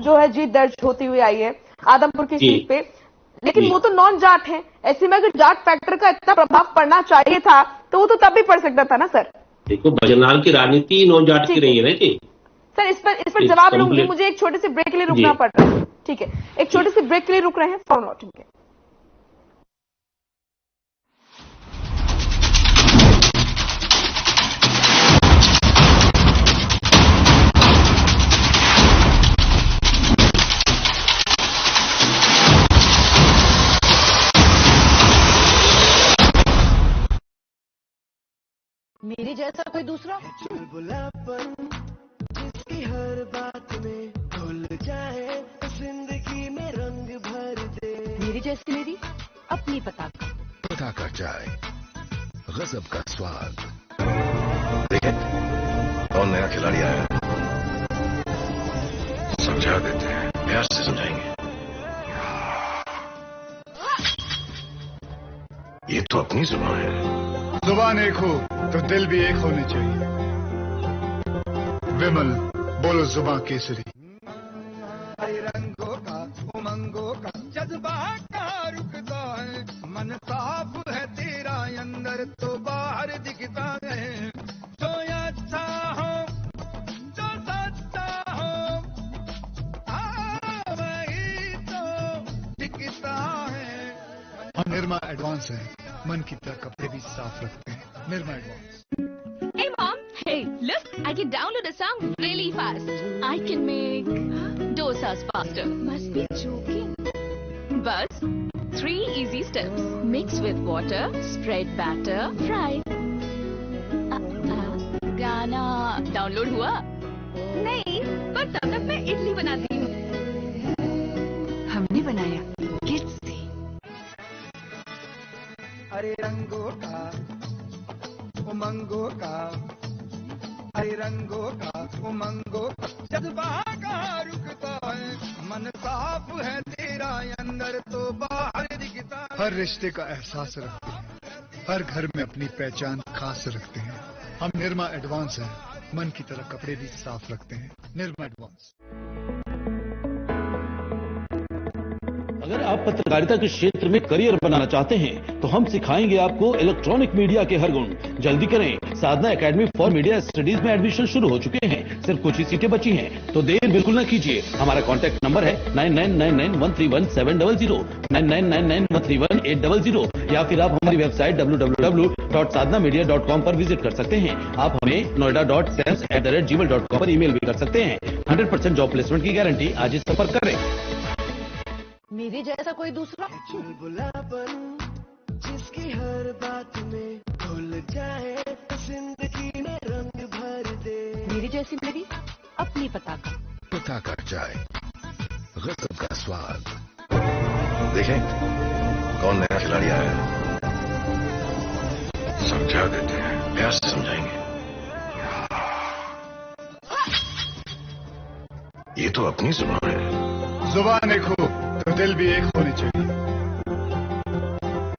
जो है जीत दर्ज होती हुई आई है आदमपुर की सीट पे, लेकिन वो तो नॉन जाट है। ऐसे में अगर जाट फैक्टर का इतना प्रभाव पड़ना चाहिए था तो वो तो तब भी पड़ सकता था ना सर। देखो भजनलाल की राजनीति नॉन जाट की रही है ना जी। सर इस पर जवाब लूंगी, मुझे एक छोटे से ब्रेक के लिए रुकना पड़ रहा है। ठीक है, एक छोटे से ब्रेक के लिए रुक रहे हैं, फॉर लौटेंगे। के मेरे जैसा कोई दूसरा चुलबुलापन जिसकी हर बात में घुल जाए, जिंदगी में रंग भर दे। मेरी जैसी मेरी अपनी पताका चाय, गजब का स्वाद। देखें कौन नया खिलाड़ी आया, समझा देते हैं, प्यार से समझाएंगे। ये तो अपनी जुबान है। जुबान एक हो तो दिल भी एक होने चाहिए। विमल बोलो जुबान केसरी। रंगों का उमंगों का जज्बा का रुकता है, मन साफ है तेरा अंदर तो बाहर दिखता है। जो अच्छा हो जो सच्चा हो वही तो दिखता है। निर्मा एडवांस है, मन की तरह कपड़े भी साफ रखते हैं। Nirma Advance. Hey mom, hey look, I can download a song really fast. I can make dosas faster. Must be joking. But 3 easy steps. Mix with water, spread batter, fry. गाना डाउनलोड हुआ? नहीं, पर तब तक मैं इडली बनाती हूँ। हमने बनाया किड्स से। अरे रंगों का उमंगों का, अरे रंगों का उमंगों का जज्बा का रुकता है, मन साफ है तेरा अंदर तो बाहर दिखता है। हर रिश्ते का एहसास रखते हैं, हर घर में अपनी पहचान खास रखते हैं। हम निर्मा एडवांस है, मन की तरह कपड़े भी साफ रखते हैं। निर्मा एडवांस। अगर आप पत्रकारिता के क्षेत्र में करियर बनाना चाहते हैं तो हम सिखाएंगे आपको इलेक्ट्रॉनिक मीडिया के हर गुण। जल्दी करें, साधना एकेडमी फॉर मीडिया स्टडीज में एडमिशन शुरू हो चुके हैं, सिर्फ कुछ ही सीटें बची हैं, तो देर बिल्कुल न कीजिए। हमारा कॉन्टैक्ट नंबर है 9999131700, 9999131800, या फिर आप हमारी वेबसाइट www.sadhnamedia.com पर विजिट कर सकते हैं। आप हमें noida.sams@gmail.com पर ईमेल भी कर सकते हैं। 100% जॉब प्लेसमेंट की गारंटी। आज ही संपर्क करें। मेरे जैसा कोई दूसरा चुलबुलापन जिसकी हर बात में घुल जाए, जिंदगी में रंग भर दे। मेरी जैसी मेरी अपनी पताका चाय, गजब का स्वाद। देखें कौन नया खिलाड़ी आया, समझा देते हैं, प्यार से समझाएंगे। ये तो अपनी जुबान है। जुबान एक हो तो दिल भी एक होनी चाहिए।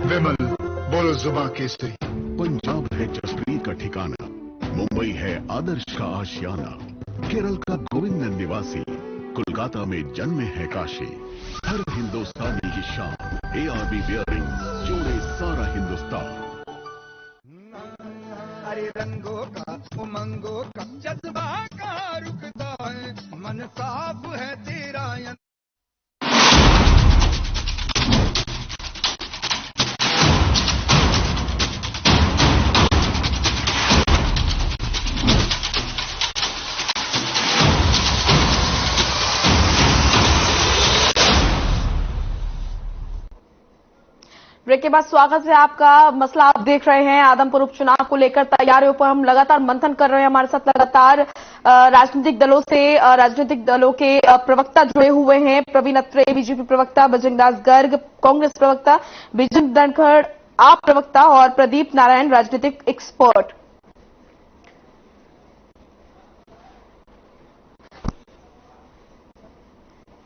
विमल बोलो जुबान केसरी। पंजाब है जसप्रीत का ठिकाना, मुंबई है आदर्श का आशियाना, केरल का गोविंद निवासी, कोलकाता में जन्मे है काशी। हर हिंदुस्तानी की शान, ARB बियरिंग जोड़े सारा हिंदुस्तान। अरे रंगों का उमंगों का जज्बा का रुकता है, मन साफ है तेरा। ब्रेक के बाद स्वागत है आपका। मसला आप देख रहे हैं, आदमपुर उपचुनाव को लेकर तैयारियों पर हम लगातार मंथन कर रहे हैं। हमारे साथ लगातार राजनीतिक दलों के प्रवक्ता जुड़े हुए हैं। प्रवीण अत्रे बीजेपी प्रवक्ता, बजरंगदास गर्ग कांग्रेस प्रवक्ता, विजय धनखड़ आप प्रवक्ता और प्रदीप नारायण राजनीतिक एक्सपर्ट।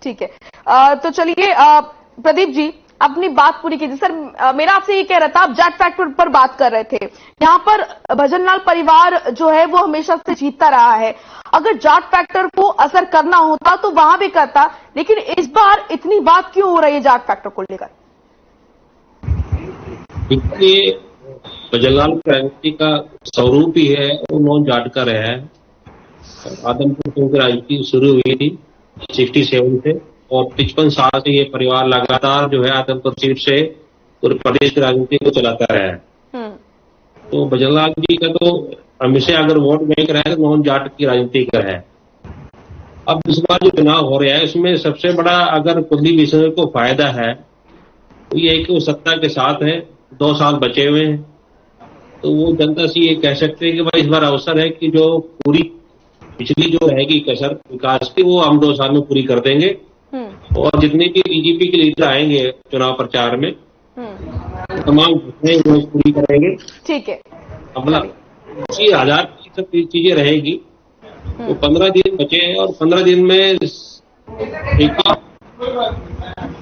ठीक है, तो चलिए प्रदीप जी अपनी बात पूरी कीजिए। सर मेरा आपसे ये कह रहा था, आप जाट फैक्टर पर बात कर रहे थे। यहां पर भजनलाल परिवार जो है वो हमेशा से जीतता रहा है। अगर जाट फैक्टर को असर करना होता तो वहां भी करता, लेकिन इस बार इतनी बात क्यों हो रही है जाट फैक्टर को लेकर? भजनलाल फैमिली का स्वरूप ही है वो नॉन जाट का रहा है। आदमपुर की राजनीति शुरू हुई थी 67 से, और 55 साल से ये परिवार लगातार जो है आदमपुर सीट से पूरे प्रदेश की राजनीति को चलाता रहा है। तो भजनलाल जी का तो हमेशा अगर वोट बैंक रहा है तो मोहन जाट की राजनीति का है। अब इस बार जो चुनाव हो रहा है उसमें सबसे बड़ा अगर कुलदीप बिश्नोई को फायदा है तो ये कि वो सत्ता के साथ है, 2 साल बचे हुए हैं, तो वो जनता से ये कह सकते हैं कि भाई इस बार अवसर है कि जो पूरी पिछली जो रहेगी कसर विकास की वो हम 2 साल में पूरी कर देंगे, और जितने भी बीजेपी के लीडर आएंगे चुनाव प्रचार में तमाम घोषणाएं पूरी करेंगे। ठीक है, अपना 80,000 की सब चीजें रहेगी। तो 15 दिन बचे हैं और 15 दिन में एक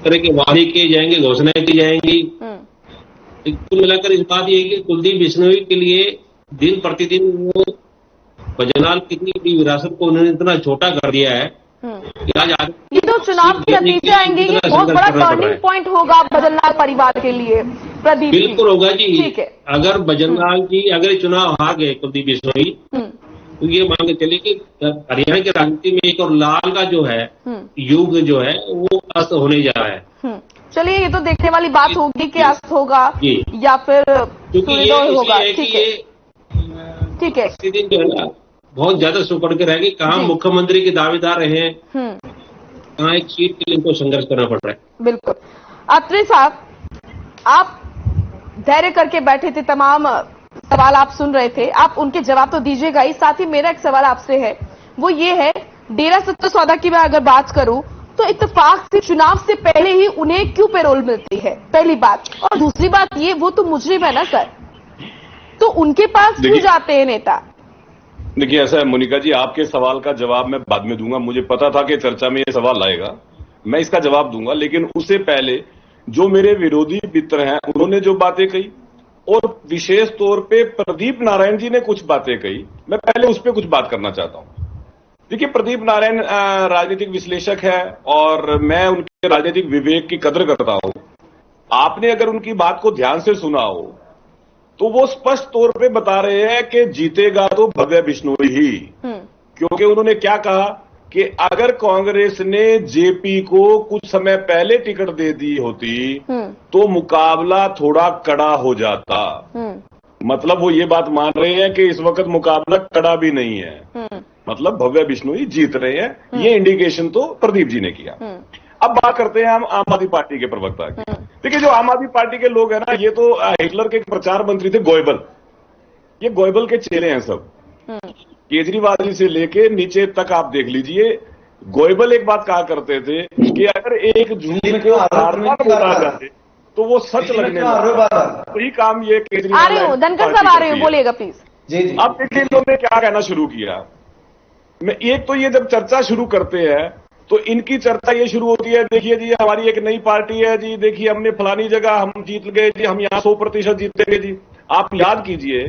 तरह के वादे किए जाएंगे, घोषणाएं की जाएंगी। कुल मिलाकर इस बात ये है कि कुलदीप बिश्नोई के लिए दिन प्रतिदिन वो भजनलाल कितनी बड़ी विरासत को उन्होंने इतना छोटा कर दिया है कि आज ये तो चुनाव के नतीजे आएंगे, ये बहुत बड़ा टर्निंग पॉइंट होगा भजनलाल परिवार के लिए। प्रदीप बिल्कुल होगा जी। ठीक है, अगर भजनलाल जी अगर चुनाव हार गए कुलदीप बिश्नोई तो ये मान के चले कि हरियाणा की राजनीति में एक और लाल का जो है युग जो है वो अस्त होने जा रहा है। चलिए, ये तो देखने वाली बात होगी कि अस्त होगा या फिर सूर्योदय होगा। ठीक है, ठीक है, दिन जो है ना बहुत ज्यादा सुपड़ के रहेगी। कहाँ मुख्यमंत्री के दावेदार रहे हैं, कहाँ एक सीट के लिए इनको संघर्ष करना पड़ रहा है। बिल्कुल। अत्रे साहब, आप धैर्य करके बैठे थे, तमाम सवाल आप सुन रहे थे, आप उनके जवाब तो दीजिएगा ही। साथ ही मेरा एक सवाल आपसे है, वो ये है, डेरा सत्ता सौदा की मैं अगर बात करूं तो इत्तेफाक से चुनाव से पहले ही उन्हें क्यों पेरोल मिलती है, पहली बात। और दूसरी बात ये, वो तो मुजरिम है ना सर, तो उनके पास क्यों जाते हैं नेता? देखिए, ऐसा है मोनिका जी, आपके सवाल का जवाब मैं बाद में दूंगा। मुझे पता था कि चर्चा में ये सवाल आएगा, मैं इसका जवाब दूंगा। लेकिन उससे पहले जो मेरे विरोधी मित्र हैं उन्होंने जो बातें कही, और विशेष तौर पे प्रदीप नारायण जी ने कुछ बातें कही, मैं पहले उस पर कुछ बात करना चाहता हूं। देखिए, प्रदीप नारायण राजनीतिक विश्लेषक है और मैं उनके राजनीतिक विवेक की कदर करता हूं। आपने अगर उनकी बात को ध्यान से सुना हो तो वो स्पष्ट तौर पे बता रहे हैं कि जीतेगा तो भव्य बिश्नोई ही। क्योंकि उन्होंने क्या कहा कि अगर कांग्रेस ने जेपी को कुछ समय पहले टिकट दे दी होती तो मुकाबला थोड़ा कड़ा हो जाता। मतलब वो ये बात मान रहे हैं कि इस वक्त मुकाबला कड़ा भी नहीं है, मतलब भव्य बिश्नोई जीत रहे हैं। ये इंडिकेशन तो प्रदीप जी ने किया। अब बात करते हैं हम आम आदमी पार्टी के प्रवक्ता की। देखिए, जो आम आदमी पार्टी के लोग हैं ना, ये तो हिटलर के प्रचार मंत्री थे गोएबल, ये गोएबल के चेले हैं सब। केजरीवाल जी से लेके नीचे तक आप देख लीजिए। गोएबल एक बात कहा करते थे कि अगर एक झूठ को बोला जाए तो वो सच लगने लगा। वही काम ये केजरीवाल। आ रहे हो धनखड़ साहब, आ रहे हो, बोलिएगा प्लीज। जी। अब देखिए इन्होंने क्या कहना शुरू किया। मैं एक तो ये जब चर्चा शुरू करते हैं तो इनकी चर्चा ये शुरू होती है, देखिए जी हमारी एक नई पार्टी है जी, देखिए हमने फलानी जगह हम जीत गए जी, हम यहाँ 100% जीतेंगे जी। आप याद कीजिए,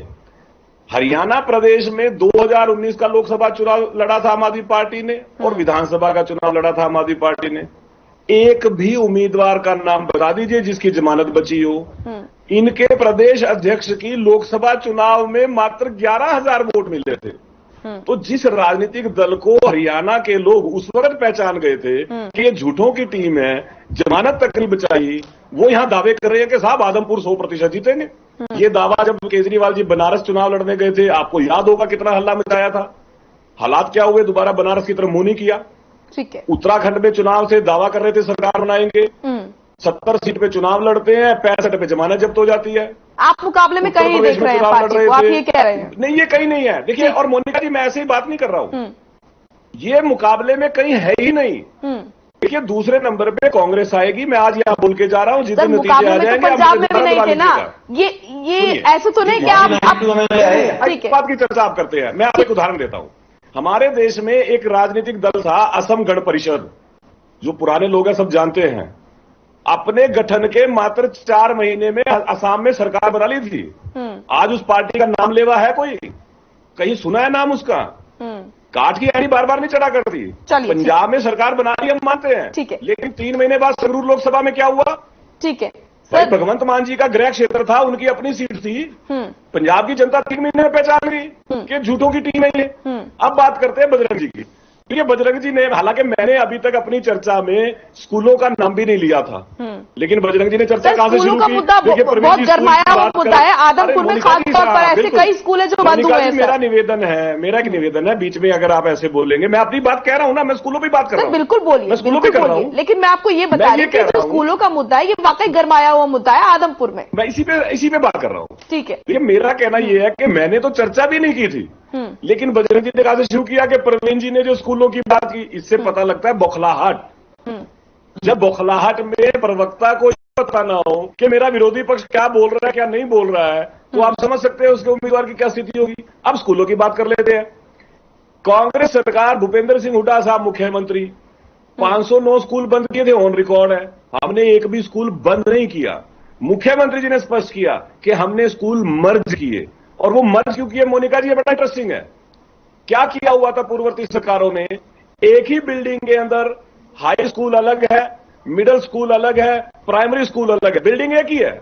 हरियाणा प्रदेश में 2019 का लोकसभा चुनाव लड़ा था आम आदमी पार्टी ने और विधानसभा का चुनाव लड़ा था आम आदमी पार्टी ने। एक भी उम्मीदवार का नाम बता दीजिए जिसकी जमानत बची हो। इनके प्रदेश अध्यक्ष की लोकसभा चुनाव में मात्र 11,000 वोट मिले थे। तो जिस राजनीतिक दल को हरियाणा के लोग उस वक्त पहचान गए थे कि ये झूठों की टीम है, जमानत तक नहीं बचाई, वो यहां दावे कर रहे हैं कि साहब आदमपुर 100% जीतेंगे। ये दावा जब केजरीवाल जी बनारस चुनाव लड़ने गए थे, आपको याद होगा कितना हल्ला मचाया था। हालात क्या हुए, दोबारा बनारस की तरफ मुंह नहीं किया। ठीक है। उत्तराखंड में चुनाव से दावा कर रहे थे सरकार बनाएंगे, 70 सीट पे चुनाव लड़ते हैं, 65 पे जमानत जब्त हो जाती है। आप मुकाबले में कहीं देख रहे हैं पार्टी को, आप ये कह रहे हैं? नहीं, ये कहीं नहीं है। देखिए, और मोनिका जी मैं ऐसे ही बात नहीं कर रहा हूं, ये मुकाबले में कहीं है ही नहीं। देखिए, दूसरे नंबर पे कांग्रेस आएगी। मैं आज यहाँ बोल के जा रहा हूँ, जितने नतीजे आ जाएंगे। पंजाब में भी नहीं थे ना, ये ऐसे तो नहीं कि आप ठीक है बात की चर्चा आप करते हैं। मैं आपको एक उदाहरण देता हूँ। हमारे देश में एक राजनीतिक दल था असम गण परिषद, जो पुराने लोग हैं सब जानते हैं। अपने गठन के मात्र 4 महीने में असम में सरकार बना ली थी। आज उस पार्टी का नाम लेवा है कोई? कहीं सुना है नाम उसका? काट की यानी बार बार नहीं चढ़ा करती। पंजाब में सरकार बना ली हम मानते हैं, ठीक है। लेकिन 3 महीने बाद संगरूर लोकसभा में क्या हुआ? ठीक है, भाई भगवंत मान जी का गृह क्षेत्र था, उनकी अपनी सीट थी। पंजाब की जनता 3 महीने में पहचान गई कि झूठों की टीम है ये। अब बात करते हैं बजरंग जी की। ये बजरंग जी ने, हालांकि मैंने अभी तक अपनी चर्चा में स्कूलों का नाम भी नहीं लिया था, लेकिन बजरंग जी ने चर्चा कहां से शुरू की? देखिए बहुत गरमाया हुआ मुद्दा है। आदमपुर में खास तौर पर ऐसे कई स्कूल है जो बंद हुए हैं। मेरा एक निवेदन है, बीच में अगर आप ऐसे बोलेंगे, मैं अपनी बात कह रहा हूं ना, मैं स्कूलों पर बात कर रहा हूं। बिल्कुल बोलिए, मैं स्कूलों पर कर रहा हूं, लेकिन मैं आपको ये बता रही हूं कि जो स्कूलों का मुद्दा है ये वाकई गरमाया हुआ मुद्दा है आदमपुर में। मैं इसी पे बात कर रहा हूं। ठीक है, देखिए मेरा कहना यह है कि मैंने तो चर्चा भी नहीं की थी, लेकिन बजरंग जी ने कहा से शुरू किया कि प्रवीण जी ने जो स्कूलों की बात की, इससे पता लगता है बौखलाहट। जब बौखलाहट में प्रवक्ता को पता ना हो कि मेरा विरोधी पक्ष क्या बोल रहा है क्या नहीं बोल रहा है, तो आप समझ सकते हैं उसके उम्मीदवार की क्या स्थिति होगी। अब स्कूलों की बात कर लेते हैं। कांग्रेस सरकार, भूपेंद्र सिंह हुड्डा साहब मुख्यमंत्री, 509 स्कूल बंद किए थे, ऑन रिकॉर्ड है। हमने एक भी स्कूल बंद नहीं किया। मुख्यमंत्री जी ने स्पष्ट किया कि हमने स्कूल मर्ज किए, और वो मर्ज क्यों किए मोनिका जी, ये बड़ा इंटरेस्टिंग है। क्या किया हुआ था पूर्ववर्ती सरकारों ने? एक ही बिल्डिंग के अंदर हाई स्कूल अलग है, मिडिल स्कूल अलग है, प्राइमरी स्कूल अलग है, बिल्डिंग एक ही है,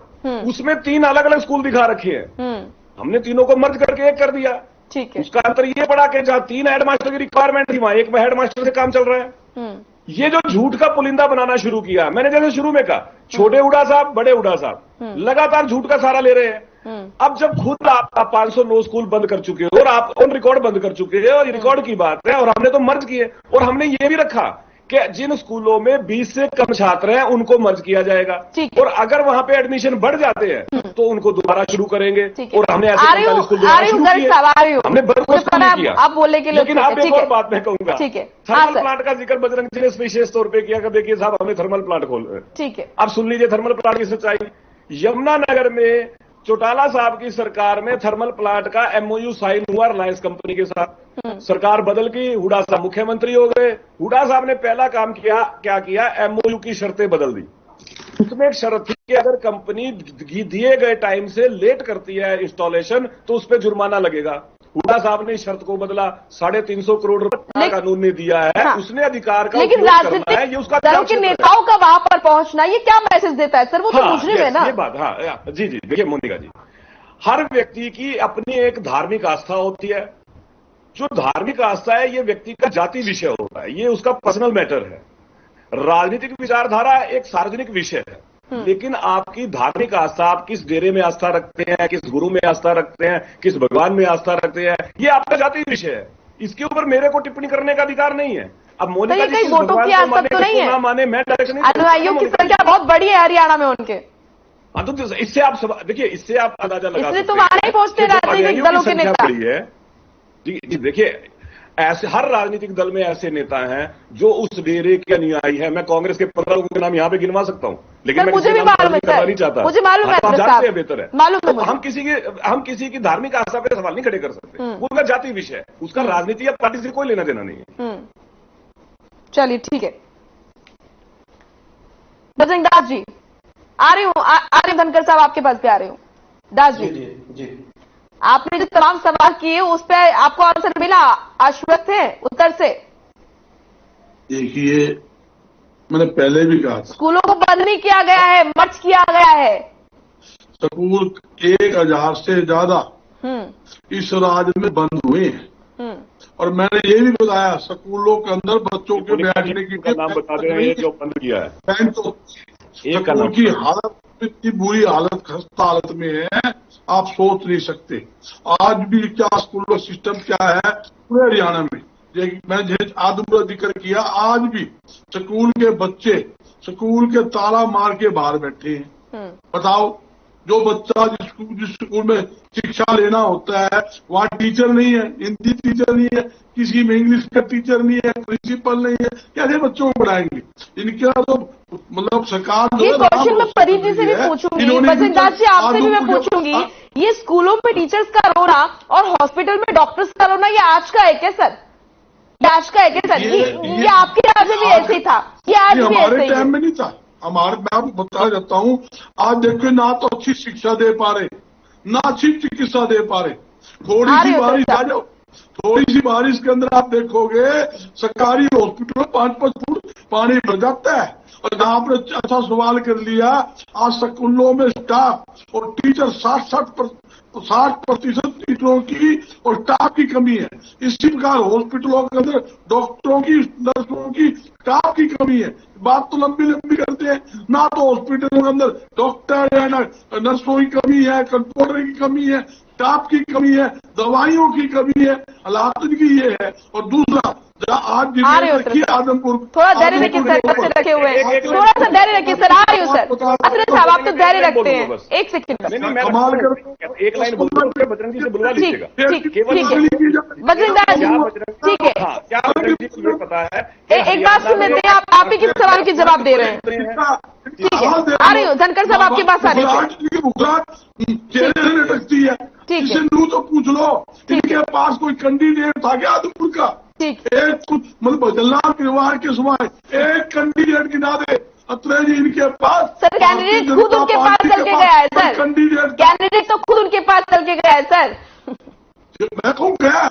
उसमें 3 अलग अलग स्कूल दिखा रखे हैं। हमने तीनों को मर्ज करके एक कर दिया। ठीक है, उसका अंतर यह पड़ा कि जहां 3 हेडमास्टर की रिक्वायरमेंट थी, वहां एक में हेडमास्टर से काम चल रहा है। ये जो झूठ का पुलिंदा बनाना शुरू किया, मैंने जैसे शुरू में कहा, छोटे हुड्डा साहब, बड़े हुड्डा साहब लगातार झूठ का सहारा ले रहे हैं। अब जब खुद आप 509 स्कूल बंद कर चुके हो और आप ऑन रिकॉर्ड बंद कर चुके हो, और रिकॉर्ड की बात है, और हमने तो मर्ज किए, और हमने ये भी रखा कि जिन स्कूलों में 20 से कम छात्र हैं उनको मर्ज किया जाएगा, और अगर वहां पे एडमिशन बढ़ जाते हैं तो उनको दोबारा शुरू करेंगे। और हमने ऐसे 45 स्कूल दोबारा शुरू किए, हमने बंद को शुरू नहीं किया। आप बोलने के लिए, लेकिन आप एक और बात मैं कहूंगा, ठीक है, थर्मल प्लांट का जिक्र बजरंग जी ने विशेष तौर पर किया कि देखिए साहब हमने थर्मल प्लांट खोल रहे हैं। ठीक है, अब सुन लीजिए थर्मल प्लांट की सच्चाई। यमुनानगर में चौटाला साहब की सरकार में थर्मल प्लांट का एमओयू साइन हुआ रिलायंस कंपनी के साथ। सरकार बदल गई, हुड्डा साहब मुख्यमंत्री हो गए। हुड्डा साहब ने पहला काम किया, क्या किया? एमओयू की शर्तें बदल दी। उसमें एक शर्त थी कि अगर कंपनी दिए गए टाइम से लेट करती है इंस्टॉलेशन तो उस पर जुर्माना लगेगा। हुड्डा साहब ने इस शर्त को बदला, 350 करोड़ रुपए कानून ने दिया है। हाँ, उसने अधिकार का लेकिन राजनीतिक दलों के नेताओं का वहां पर पहुंचना ये क्या मैसेज देता है सर? वो तो मुजरिम है ना। ये बात, हाँ जी देखिए मोनिका जी, हर व्यक्ति की अपनी एक धार्मिक आस्था होती है। जो धार्मिक आस्था है ये व्यक्ति का जाति विषय होता है, ये उसका पर्सनल मैटर है। राजनीतिक विचारधारा एक सार्वजनिक विषय है, लेकिन आपकी धार्मिक आस्था, आप किस डेरे में आस्था रखते हैं, किस गुरु में आस्था रखते हैं, किस भगवान में आस्था रखते हैं, ये आपका जातीय विषय है। इसके ऊपर मेरे को टिप्पणी करने का अधिकार नहीं है। अब मोनिका जी वोटों की आस्था तो नहीं है, माने मैं डायरेक्ट नहीं, अनुयायियों की संख्या बहुत बड़ी है हरियाणा में उनके। हाँ तो इससे आप देखिए, इससे आप अंदाजा लगा सकते हैं, तो वहां नहीं पहुंचते राजनीतिक दलों के नेता। जी देखिए, ऐसे हर राजनीतिक दल में ऐसे नेता हैं जो उस डेरे के अनुयायी है। मैं कांग्रेस के 15 लोगों के नाम यहां पे गिनवा सकता हूं, लेकिन मैं मुझे भी मालूम है, नहीं चाहता, मुझे मालूम है, आप जानते हैं बेहतर है। मालूम है, हम किसी की धार्मिक आस्था पे सवाल नहीं खड़े कर सकते, वो उनका जातीय विषय है, उसका राजनीति या पार्टी से कोई लेना देना नहीं है। चलिए ठीक है, बजरंग दास जी आ रही हूं, आ रही धनखड़ साहब आपके पास भी आ रही हूं। दास जी आपने जो तमाम सवाल किए उस पर आपको आंसर मिला? आश्वस्त है उत्तर से? देखिए मैंने पहले भी कहा था, स्कूलों को बंद नहीं किया गया है, मर्ज किया गया है। स्कूल 1000 से ज्यादा इस राज्य में बंद हुए हैं, और मैंने ये भी बताया स्कूलों के अंदर बच्चों के बैठने की नाम बता दे रहे हैं जो बंद किया है। तो स्कूल की हालत इतनी बुरी हालत, खस्ता हालत में है, आप सोच नहीं सकते। आज भी क्या स्कूल का सिस्टम क्या है पूरे हरियाणा में, मैंने आदमपुर जिक्र किया, आज भी स्कूल के बच्चे स्कूल के ताला मार के बाहर बैठे हैं। बताओ, जो बच्चा जिस स्कूल में शिक्षा लेना होता है वहाँ टीचर नहीं है, हिंदी टीचर नहीं है, किसी में इंग्लिश का टीचर नहीं है, प्रिंसिपल नहीं है, कैसे बच्चों को पढ़ाएंगे? इनका तो मतलब सरकार, ये क्वेश्चन मैं परीत जी से भी पूछूंगी, बजरंग दास जी आपसे भी मैं पूछूंगी, ये स्कूलों में टीचर्स का रोना और हॉस्पिटल में डॉक्टर्स का रोना ये आज का है क्या सर? आज का है क्या सर? ये आपके राज्य में ऐसे ही था, ये आज भी ऐसे ही? टाइम में नहीं था हमारे। मैं आपको बता देता हूँ, आज देखो ना तो अच्छी शिक्षा दे पा रहे, ना अच्छी चिकित्सा दे पा रहे। थोड़ी सी बारिश आ जाओ, थोड़ी सी बारिश के अंदर आप देखोगे सरकारी हॉस्पिटल में 5-5 फुट पानी भर जाता है, और जहां आपने अच्छा सवाल कर लिया, आज स्कूलों में स्टाफ और टीचर 60% टीचरों की और स्टाफ की कमी है। इसी प्रकार हॉस्पिटलों के अंदर डॉक्टरों की, नर्सों की, स्टाफ की कमी है। बात तो लंबी लंबी करते हैं, ना तो हॉस्पिटलों के अंदर डॉक्टर है, ना नर्सों की कमी है, कंपाउंडर की कमी है, स्टाफ की कमी है, दवाइयों की कमी है, हालात की ये है। और दूसरा, आज आदमपुर, थोड़ा धैर्य रखिए सर, बच्चे रखे हुए हैं, थोड़ा सा धैर्य रखिए सर। आ रही हूँ सर, अतरे साहब आप तो धैर्य रखते हैं, एक सेकंड। कमाल कर एक लाइन बोलूंगा, बजरंग जी से बुलवा लीजिएगा। ठीक है बजरंग दास जी, ठीक है, क्या बजरंग जी को ये पता है? एक बात सुन लेते हैं, आप ही किस सवाल की जवाब दे रहे हैं? ठीक है, आ रही हूँ धनखड़ साहब, आपके पास आ रही हूँ। लटकती है, इसे नू तो पूछ लो, इनके पास कोई कैंडिडेट था क्या आदमपुर का? एक कुछ मतलब बदलाव परिवार के सिवाय एक कैंडिडेट गिना दे अत्रे जी इनके पास। सर कैंडिडेट खुद उनके पास चल के गया है सर, कैंडिडेट तो खुद उनके पास चल के गया है सर। मैं कहूँ गया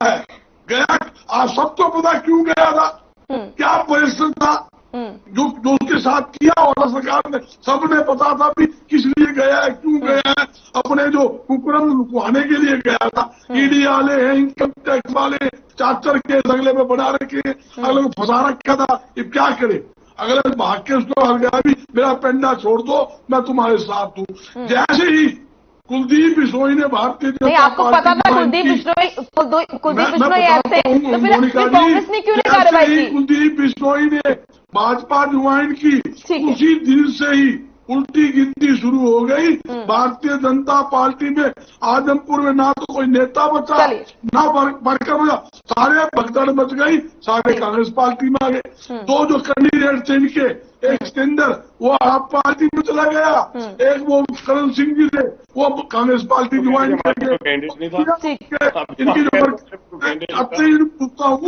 आज सबको पता क्यों गया था, क्या परिश्रम था जो उसके साथ किया, और सरकार ने सबने पता था भी किस लिए गया है, क्यों गया है। अपने जो कुकर्म लुकवाने के लिए गया था। ईडी वाले हैं, इनकम टैक्स वाले, चार्टर केस अगले में बना रखे, अगले को फंसा रखा था। ये क्या करे, अगले भाग के उसको हर गया भी मेरा पेंडा छोड़ दो, मैं तुम्हारे साथ हूँ। जैसे ही कुलदीप बिश्नोई ने भारतीय जनता पार्टी, आपको पता था कुलदीप बिश्नोई ऐसे, तो फिर कांग्रेस ने क्यों नहीं कार्रवाई की? कुलदीप बिश्नोई ने भाजपा ज्वाइन की, उसी दिन से ही उल्टी गिनती शुरू हो गई। भारतीय जनता पार्टी में आजमपुर में ना तो कोई नेता बचा, ना वर्कर बचा, सारे भगदड़ मच गई, सारे कांग्रेस पार्टी में आ गए। दो जो कैंडिडेट थे इनके, एक सिकंदर वो आप पार्टी में चला गया, एक वो करण सिंह जी थे वो कांग्रेस पार्टी ज्वाइन कर गए। इनकी जो पूछता हूँ,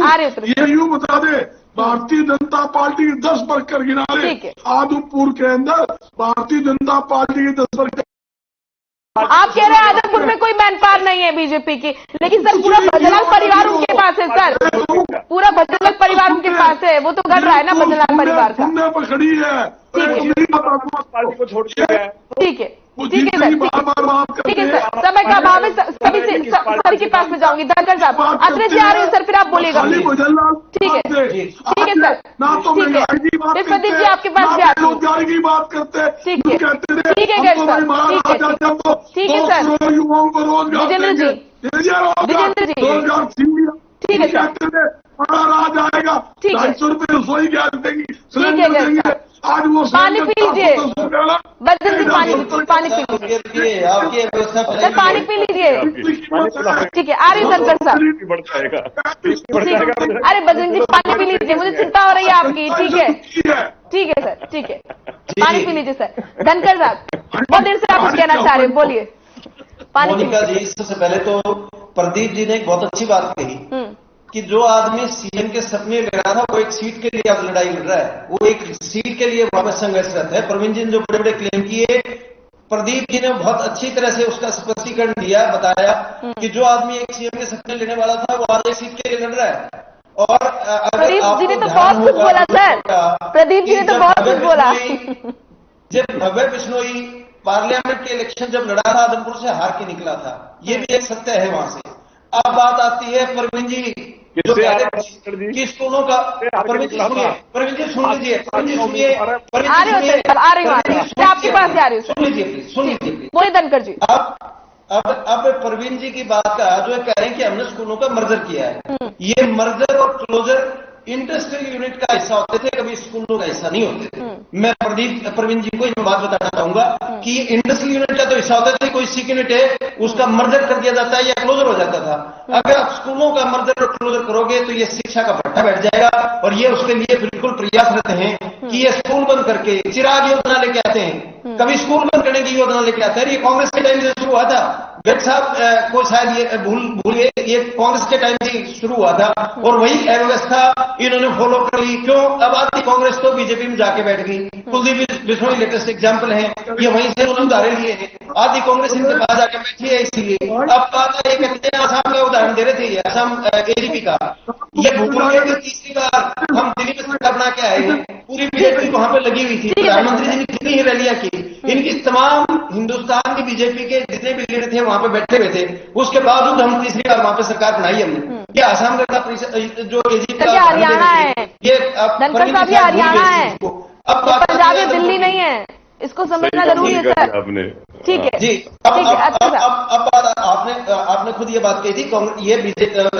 ये यूँ बता दे, भारतीय जनता पार्टी के 10 वर्कर गिना ले आदमपुर के अंदर, भारतीय जनता पार्टी के 10 वर्कर। आप कह रहे हैं आदमपुर में कोई मैन पावर नहीं है बीजेपी की, लेकिन सर पूरा भजनलाल परिवार उनके पास है सर, पूरा भजनलाल परिवार उनके पास है, वो तो गढ़ रहा है ना भजनलाल परिवार का। सुनने पर खड़ी है, पार्टी को छोड़ दिया है। ठीक है ठीक है सर, ठीक है सर, समय का अभाव है, सभी के पास में जाऊंगी। धनखड़ साहब, अत्रे जी आ रहे हैं सर, फिर आप बोलिएगा। ठीक है सर, ठीक है, प्रदीप जी आपके पास भी आते हैं। रोजगार की बात करते, ठीक है सर, ठीक है सर, युवाओं को रोजगार, विजेंद्र जी, ठीक है सर, बड़ा राज आएगा, 250 रुपये रसोई गैस देंगी, सिलेंडर देंगे। आज वो पानी पी लीजिए, बदल जी पानी पी लीजिए, सर पानी पी लीजिए। ठीक है, आ रही धनखड़ साहब, अरे बजरंग जी पानी पी लीजिए, मुझे चिंता हो रही है आपकी। ठीक है सर, ठीक है, पानी पी लीजिए सर। धनखड़ साहब बहुत देर से आप कुछ कहना चाह रहे हैं, बोलिए। मोनिका जी, सबसे पहले तो प्रदीप जी ने एक बहुत अच्छी बात कही कि जो आदमी सीएम के सपने ले रहा था वो एक सीट के लिए अब लड़ाई लड़ रहा है, वो एक सीट के लिए वहां पर संघर्षरत है। प्रवीण जी ने जो बड़े बड़े क्लेम किए, प्रदीप जी ने बहुत अच्छी तरह से उसका स्पष्टीकरण दिया, बताया कि जो आदमी एक सीएम के सपने लेने वाला था वो आज एक सीट के लिए लड़ रहा है। और प्रदीप जी ने तो बहुत कुछ बोला सर, प्रदीप जी ने तो बहुत कुछ बोला। जब भव्य बिश्नोई पार्लियामेंट के इलेक्शन जब लड़ा था, आदमपुर से हार के निकला था, ये भी एक सत्य है वहां से। अब बात आती है प्रवीण जी जो कि स्कूलों का, प्रवीण जी सुनिए, सुन लीजिए, आपके पास आ रही हूँ, सुन लीजिए प्लीज, सुन लीजिए प्लीज, बोलिए धनखड़ जी। अब प्रवीण जी की बात का जो कह रहे हैं कि हमने स्कूलों का मर्जर किया है, ये मर्जर और क्लोजर इंडस्ट्रियल यूनिट का हिस्सा होते थे, कभी स्कूलों का हिस्सा नहीं होते थे। मैं प्रवीण जी को ये बात बताना चाहूंगा कि इंडस्ट्रियल यूनिट का तो हिस्सा होता था, कोई सिक यूनिट है उसका मर्जर कर दिया जाता है या क्लोजर हो जाता था। अगर आप स्कूलों का मर्जर और क्लोजर करोगे तो ये शिक्षा का भट्टा बैठ जाएगा, और ये उसके लिए बिल्कुल प्रयासरत हैं कि ये स्कूल बंद करके चिराग योजना लेके आते हैं, कभी स्कूल बंद करने की योजना लेके आते हैं। ये कांग्रेस के टाइम से शुरू हुआ था, गट साहब को शायद ये भूलिए, ये कांग्रेस के टाइम से शुरू हुआ था, और वही अव्यवस्था इन्होंने फॉलो कर ली। क्यों? अब आती कांग्रेस तो बीजेपी में जाके बैठ गई, कुलदीप बिश्नोई लेटेस्ट एग्जाम्पल है, ये वहीं से उन्होंने उदाहरण लिए हैं। आधी कांग्रेस इनके पास जाकर बैठी है इसलिए। अब बात ये कहते हैं आसाम का उदाहरण दे रहे थे, आसाम एजीपी का, ये भूल गए कि तीसरी बार हम दिल्ली में सरकार बना के आए हैं, पूरी बीजेपी वहां पे लगी हुई थी, प्रधानमंत्री जी ने कितनी ही रैलियां की, इनकी तमाम हिंदुस्तान की बीजेपी के जितने भी लीडर थे वहां पे बैठे हुए थे, उसके बावजूद हम तीसरी बार वहां पे सरकार बनाई हमने। ये आसाम का जो एजीपी का हरियाणा है, ये धनखड़ साहब ये हरियाणा है, अब पंजाब या दिल्ली नहीं है, इसको समझना जरूरी है सर। ठीक है जी। अब आपने खुद ये बात कही थी, ये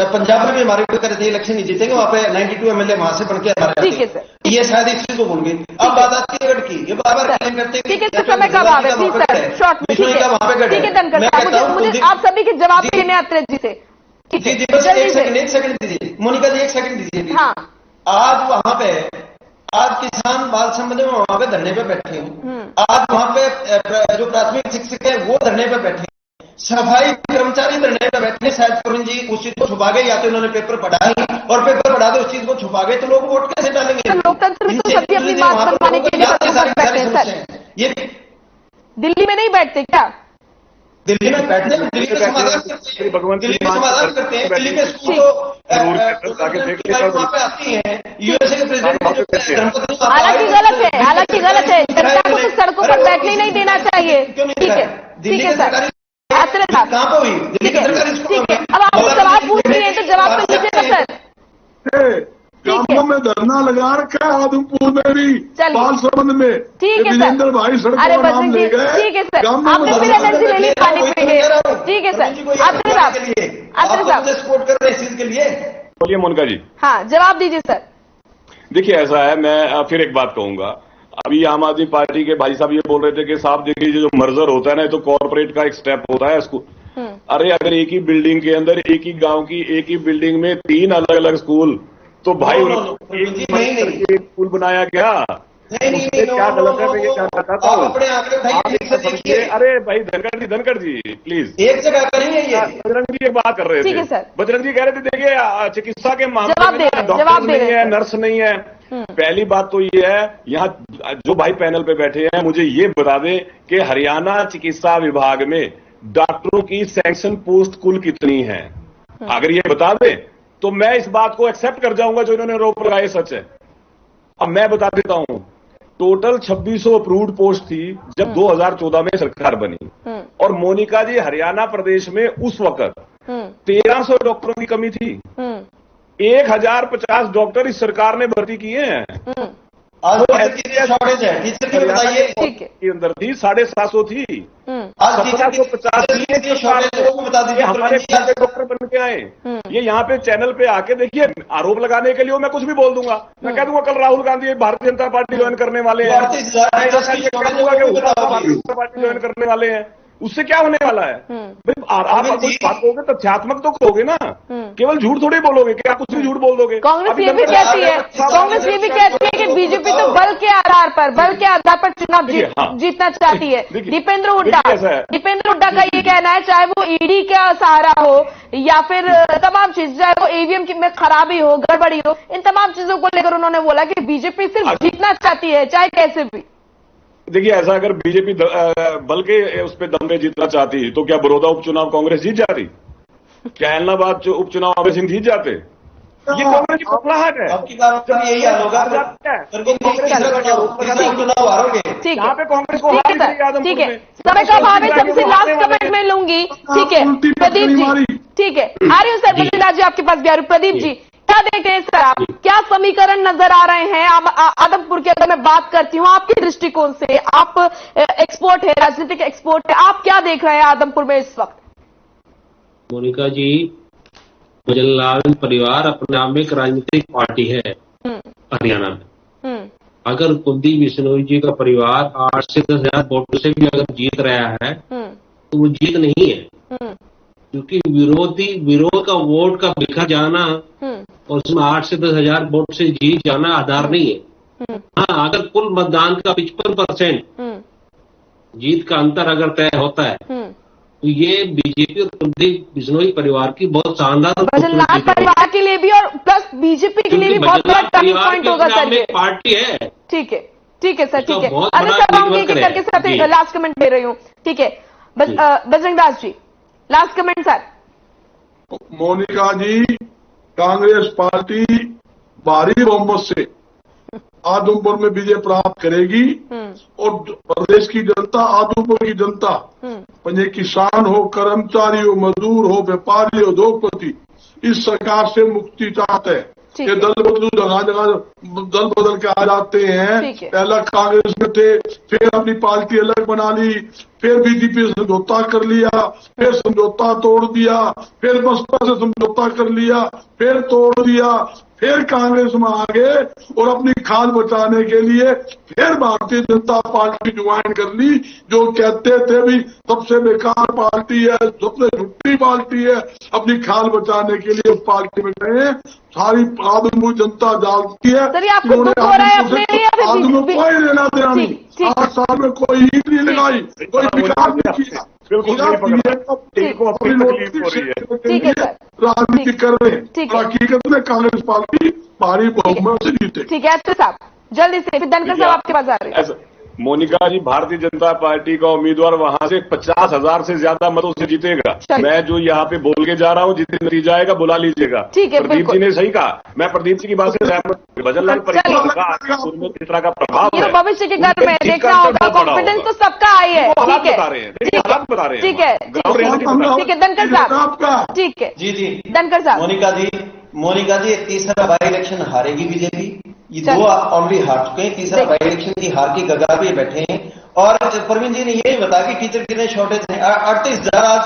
पंजाब में भी हमारे को करे थे इलेक्शन नहीं जीतेंगे, वहाँ पे 92 एमएलए वहां से बन के हमारे, ठीक है सर, ये शायद इस चीज को भूल गए। अब बात आती है गढ़ की, ये बार बार क्लेम करते हैं, ठीक है सर, समय का अभाव है, प्लीज सर शॉर्ट में, ठीक है धनखड़ साहब, मुझे आप सभी के जवाब देने अत्रेत जी से। जी जी, बस एक सेकंड दीजिए मोनिका जी, एक सेकंड दीजिए। हाँ, आज वहां पे किसान बाल संबंध में वहां पे धरने पे बैठे हैं, आज वहां पे जो प्राथमिक शिक्षक है वो धरने पे बैठे, सफाई कर्मचारी धरने पे बैठे, शायद प्रवीण जी उस चीज को छुपा गए, या तो उन्होंने पेपर पढ़ा ही और पेपर पढ़ा दे उस चीज को छुपा गए, तो लोग वोट कैसे डालेंगे? लोकतंत्र में तो सभी अपनी बात मनवाने के लिए बैठते हैं सर। ये दिल्ली में नहीं बैठते क्या? दिल्ली में बैठते हैं, दिल्ली में समाधान करते हैं, दिल्ली के स्कूल वहाँ पे आती है, यूएसए के प्रेसिडेंट। हालांकि गलत है, जनता को तो सड़कों पर बैठने ही नहीं देना चाहिए। ठीक है सर, कहाँ पे हुई? ठीक है, अब आप सवाल पूछ रहे हैं तो जवाब तो लीजिए ना सर। गांवों में धरना लगा रखा है, आदमपुर में भी, बाल संबंध में, ठीक है विजेंद्र भाई सड़क अरे पर नाम ले गए। ठीक है सर, आपने फिर एनर्जी ले ली पानी पीने। ठीक है सर, अत्रे साहब सपोर्ट कर रहे हैं इस चीज के लिए। बोलिए मोनिका जी। हाँ, जवाब दीजिए सर। देखिए ऐसा है, मैं फिर एक बात कहूंगा, अभी आम आदमी पार्टी के भाई साहब ये बोल रहे थे कि साहब देखिए जो मर्जर होता है ना, तो कॉर्पोरेट का एक स्टेप होता है इसको। अरे अगर एक ही बिल्डिंग के अंदर, एक ही गांव की एक ही बिल्डिंग में 3 अलग अलग स्कूल, तो भाई एक स्कूल बनाया गया, उसमें क्या गलत है? मैं ये क्या बताता हूँ, अरे भाई धनखड़ जी प्लीज, एक जगह करेंगे ये। बजरंग जी एक बात कर रहे थे, बजरंग जी कह रहे थे देखिए चिकित्सा के मामले में डॉक्टर नहीं है, नर्स नहीं है। पहली बात तो ये है, यहाँ जो भाई पैनल पे बैठे हैं मुझे ये बता दें कि हरियाणा चिकित्सा विभाग में डॉक्टरों की सैंक्शन पोस्ट कुल कितनी है? अगर ये बता दें तो मैं इस बात को एक्सेप्ट कर जाऊंगा जो इन्होंने आरोप लगाए सच है। अब मैं बता देता हूं, टोटल 2600 अप्रूव्ड पोस्ट थी जब 2014 में सरकार बनी, और मोनिका जी हरियाणा प्रदेश में उस वक्त 1300 डॉक्टरों की कमी थी। 1050 डॉक्टर इस सरकार ने भर्ती किए हैं। आज शॉर्टेज है, टीचर की बताइए के अंदर थी 750 थी, आज 1750 बता दीजिए। हमारे डॉक्टर बन के आए, ये यहाँ पे चैनल पे आके देखिए, आरोप लगाने के लिए मैं कुछ भी बोल दूंगा, मैं कह दूंगा कल राहुल गांधी भारतीय जनता पार्टी ज्वाइन करने वाले हैं, पार्टी ज्वाइन करने वाले हैं, उससे क्या होने वाला है? भाई आप कुछ बात कहोगे तथ्यात्मक तो कहोगे ना, केवल झूठ थोड़ी बोलोगे, क्या कुछ भी झूठ बोल दोगे? कांग्रेस ये भी कहती है कि बीजेपी तो बल के आधार पर चुनाव जीतना चाहती है। दीपेंद्र हुड्डा का ये कहना है, चाहे वो ईडी का सहारा हो या फिर तमाम चीज, चाहे वो ईवीएम में खराबी हो, गड़बड़ी हो, इन तमाम चीजों को लेकर उन्होंने बोला कि बीजेपी सिर्फ जीतना चाहती है, चाहे कैसे भी। देखिए ऐसा, अगर बीजेपी बल के उस पर दम पे जीतना चाहती तो क्या बड़ौदा उपचुनाव कांग्रेस जीत जाती? क्या एलनाबाद उपचुनाव अमर सिंह जीत जाते? ये कांग्रेस की बदलाहट है। आपकी बात यही हाल होगा, चुनाव हारोगे। यहाँ पे कांग्रेस को ठीक है, समय का अभाव है, सबसे लास्ट कमेंट में लूंगी। ठीक है प्रदीप जी, ठीक है आ रही हूँ सर, बद्रीनाथ जी आपके पास भी आ रही हूँ। प्रदीप जी क्या देख रहे हैं सर आप, क्या समीकरण नजर आ रहे हैं आदमपुर की? अगर मैं बात करती हूँ आपके दृष्टिकोण से, आप एक्सपोर्ट है, राजनीतिक एक्सपोर्ट है, आप क्या देख रहे हैं आदमपुर में इस वक्त? मोनिका जी, भजनलाल परिवार अपने आप में एक राजनीतिक पार्टी है हरियाणा में। अगर कुलदीप बिश्नोई जी का परिवार 8 से 10 हजार वोटों से भी अगर जीत रहा है तो वो जीत नहीं है, क्योंकि विरोध का वोट का बिखर जाना और उसमें 8 से 10 हजार वोट से जीत जाना आधार नहीं है। हाँ, अगर कुल मतदान का 55% जीत का अंतर अगर तय होता है तो ये बीजेपी और कुलदीप बिश्नोई परिवार की बहुत शानदार परिवार के लिए भी और प्लस बीजेपी के लिए भी बहुत बड़ा टर्निंग पॉइंट होगा सर। ये पार्टी है। ठीक है, ठीक है सर, ठीक है। अन्य सभाओं के करके सर लास्ट कमेंट दे रही हूँ, ठीक है। Bajrang Das ji, last comment sir. Monika जी, कांग्रेस पार्टी भारी बहुमत से आदमपुर में विजय प्राप्त करेगी और प्रदेश की जनता, आदमपुर की जनता, पंजे किसान हो, कर्मचारी हो, मजदूर हो, व्यापारी हो, उद्योगपति, इस सरकार से मुक्ति चाहते हैं। ये दल बदलू जगह जगह दल बदल के आ जाते हैं। पहला कांग्रेस में थे, फिर अपनी पार्टी अलग बना ली, फिर बीजेपी से समझौता कर लिया, फिर समझौता तोड़ दिया, फिर बसपा से समझौता कर लिया, फिर तोड़ दिया, फिर कांग्रेस में आ गए और अपनी खाल बचाने के लिए फिर भारतीय जनता पार्टी ज्वाइन कर ली, जो कहते थे भी सबसे बेकार पार्टी है, सबसे झूठी पार्टी है, अपनी खाल बचाने के लिए उस पार्टी में गए। सारी आदमपुर जनता जानती है, आदमपुर कोई लेना देना नहीं, 8 साल में कोई ईंट नहीं लगाई, कोई विकास नहीं किया, राजनीति कर रहे हैं। हकीकत में कांग्रेस पार्टी भारी बहुमत से जीते। ठीक है साहब, जल्दी से फिर धनकर साहब आपके पास आ रहे हैं। मोनिका जी, भारतीय जनता पार्टी का उम्मीदवार वहां से 50,000 से ज्यादा मतों से जीतेगा। मैं जो यहाँ पे बोल के जा रहा हूँ, जितने नतीजा आएगा बुला लीजिएगा। प्रदीप जी ने सही कहा, मैं प्रदीप जी की बात से सहमत। भजनलाल परिवार का किस तरह का प्रभाव है भविष्य के घर में देखना होगा। कॉन्फिडेंस तो सबका आई है, ठीक है, बता रहे हैं, ठीक है, ठीक है। धनकर साहब, ठीक है जी जी, धनकर साहब। मोनिका जी, तीसरा बाई इलेक्शन हारेगी बीजेपी। ये 2 ऑलरेडी हार चुके हैं, तीसरा बाई इलेक्शन की हार की कगार पे बैठे हैं। और परवीन जी ने यही बताया कि टीचर कितने शॉर्टेज है, 38,000 आज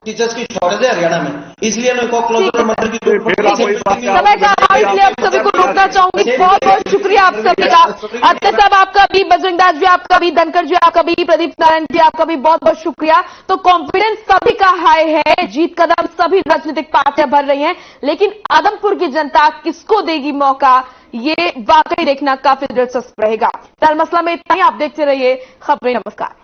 टीचर्स की शॉर्टेज है हरियाणा में, इसलिए उनको क्लोजर मंडल की समय का इसलिए आप सभी को रोकना चाहूंगी। बहुत बहुत शुक्रिया आप सभी का। अत्तर साहब आपका भी, बजरंग दास जी आपका भी, धनकर जी आपका भी, प्रदीप नारायण जी आपका भी बहुत बहुत शुक्रिया। तो कॉन्फिडेंस सभी का हाई है, जीत कदम सभी राजनीतिक पार्टियां भर रही हैं, लेकिन आदमपुर की जनता किसको देगी मौका, ये वाकई देखना काफी दिलचस्प रहेगा। फिलहाल मसला में इतना ही, आप देखते रहिए खबरें। नमस्कार।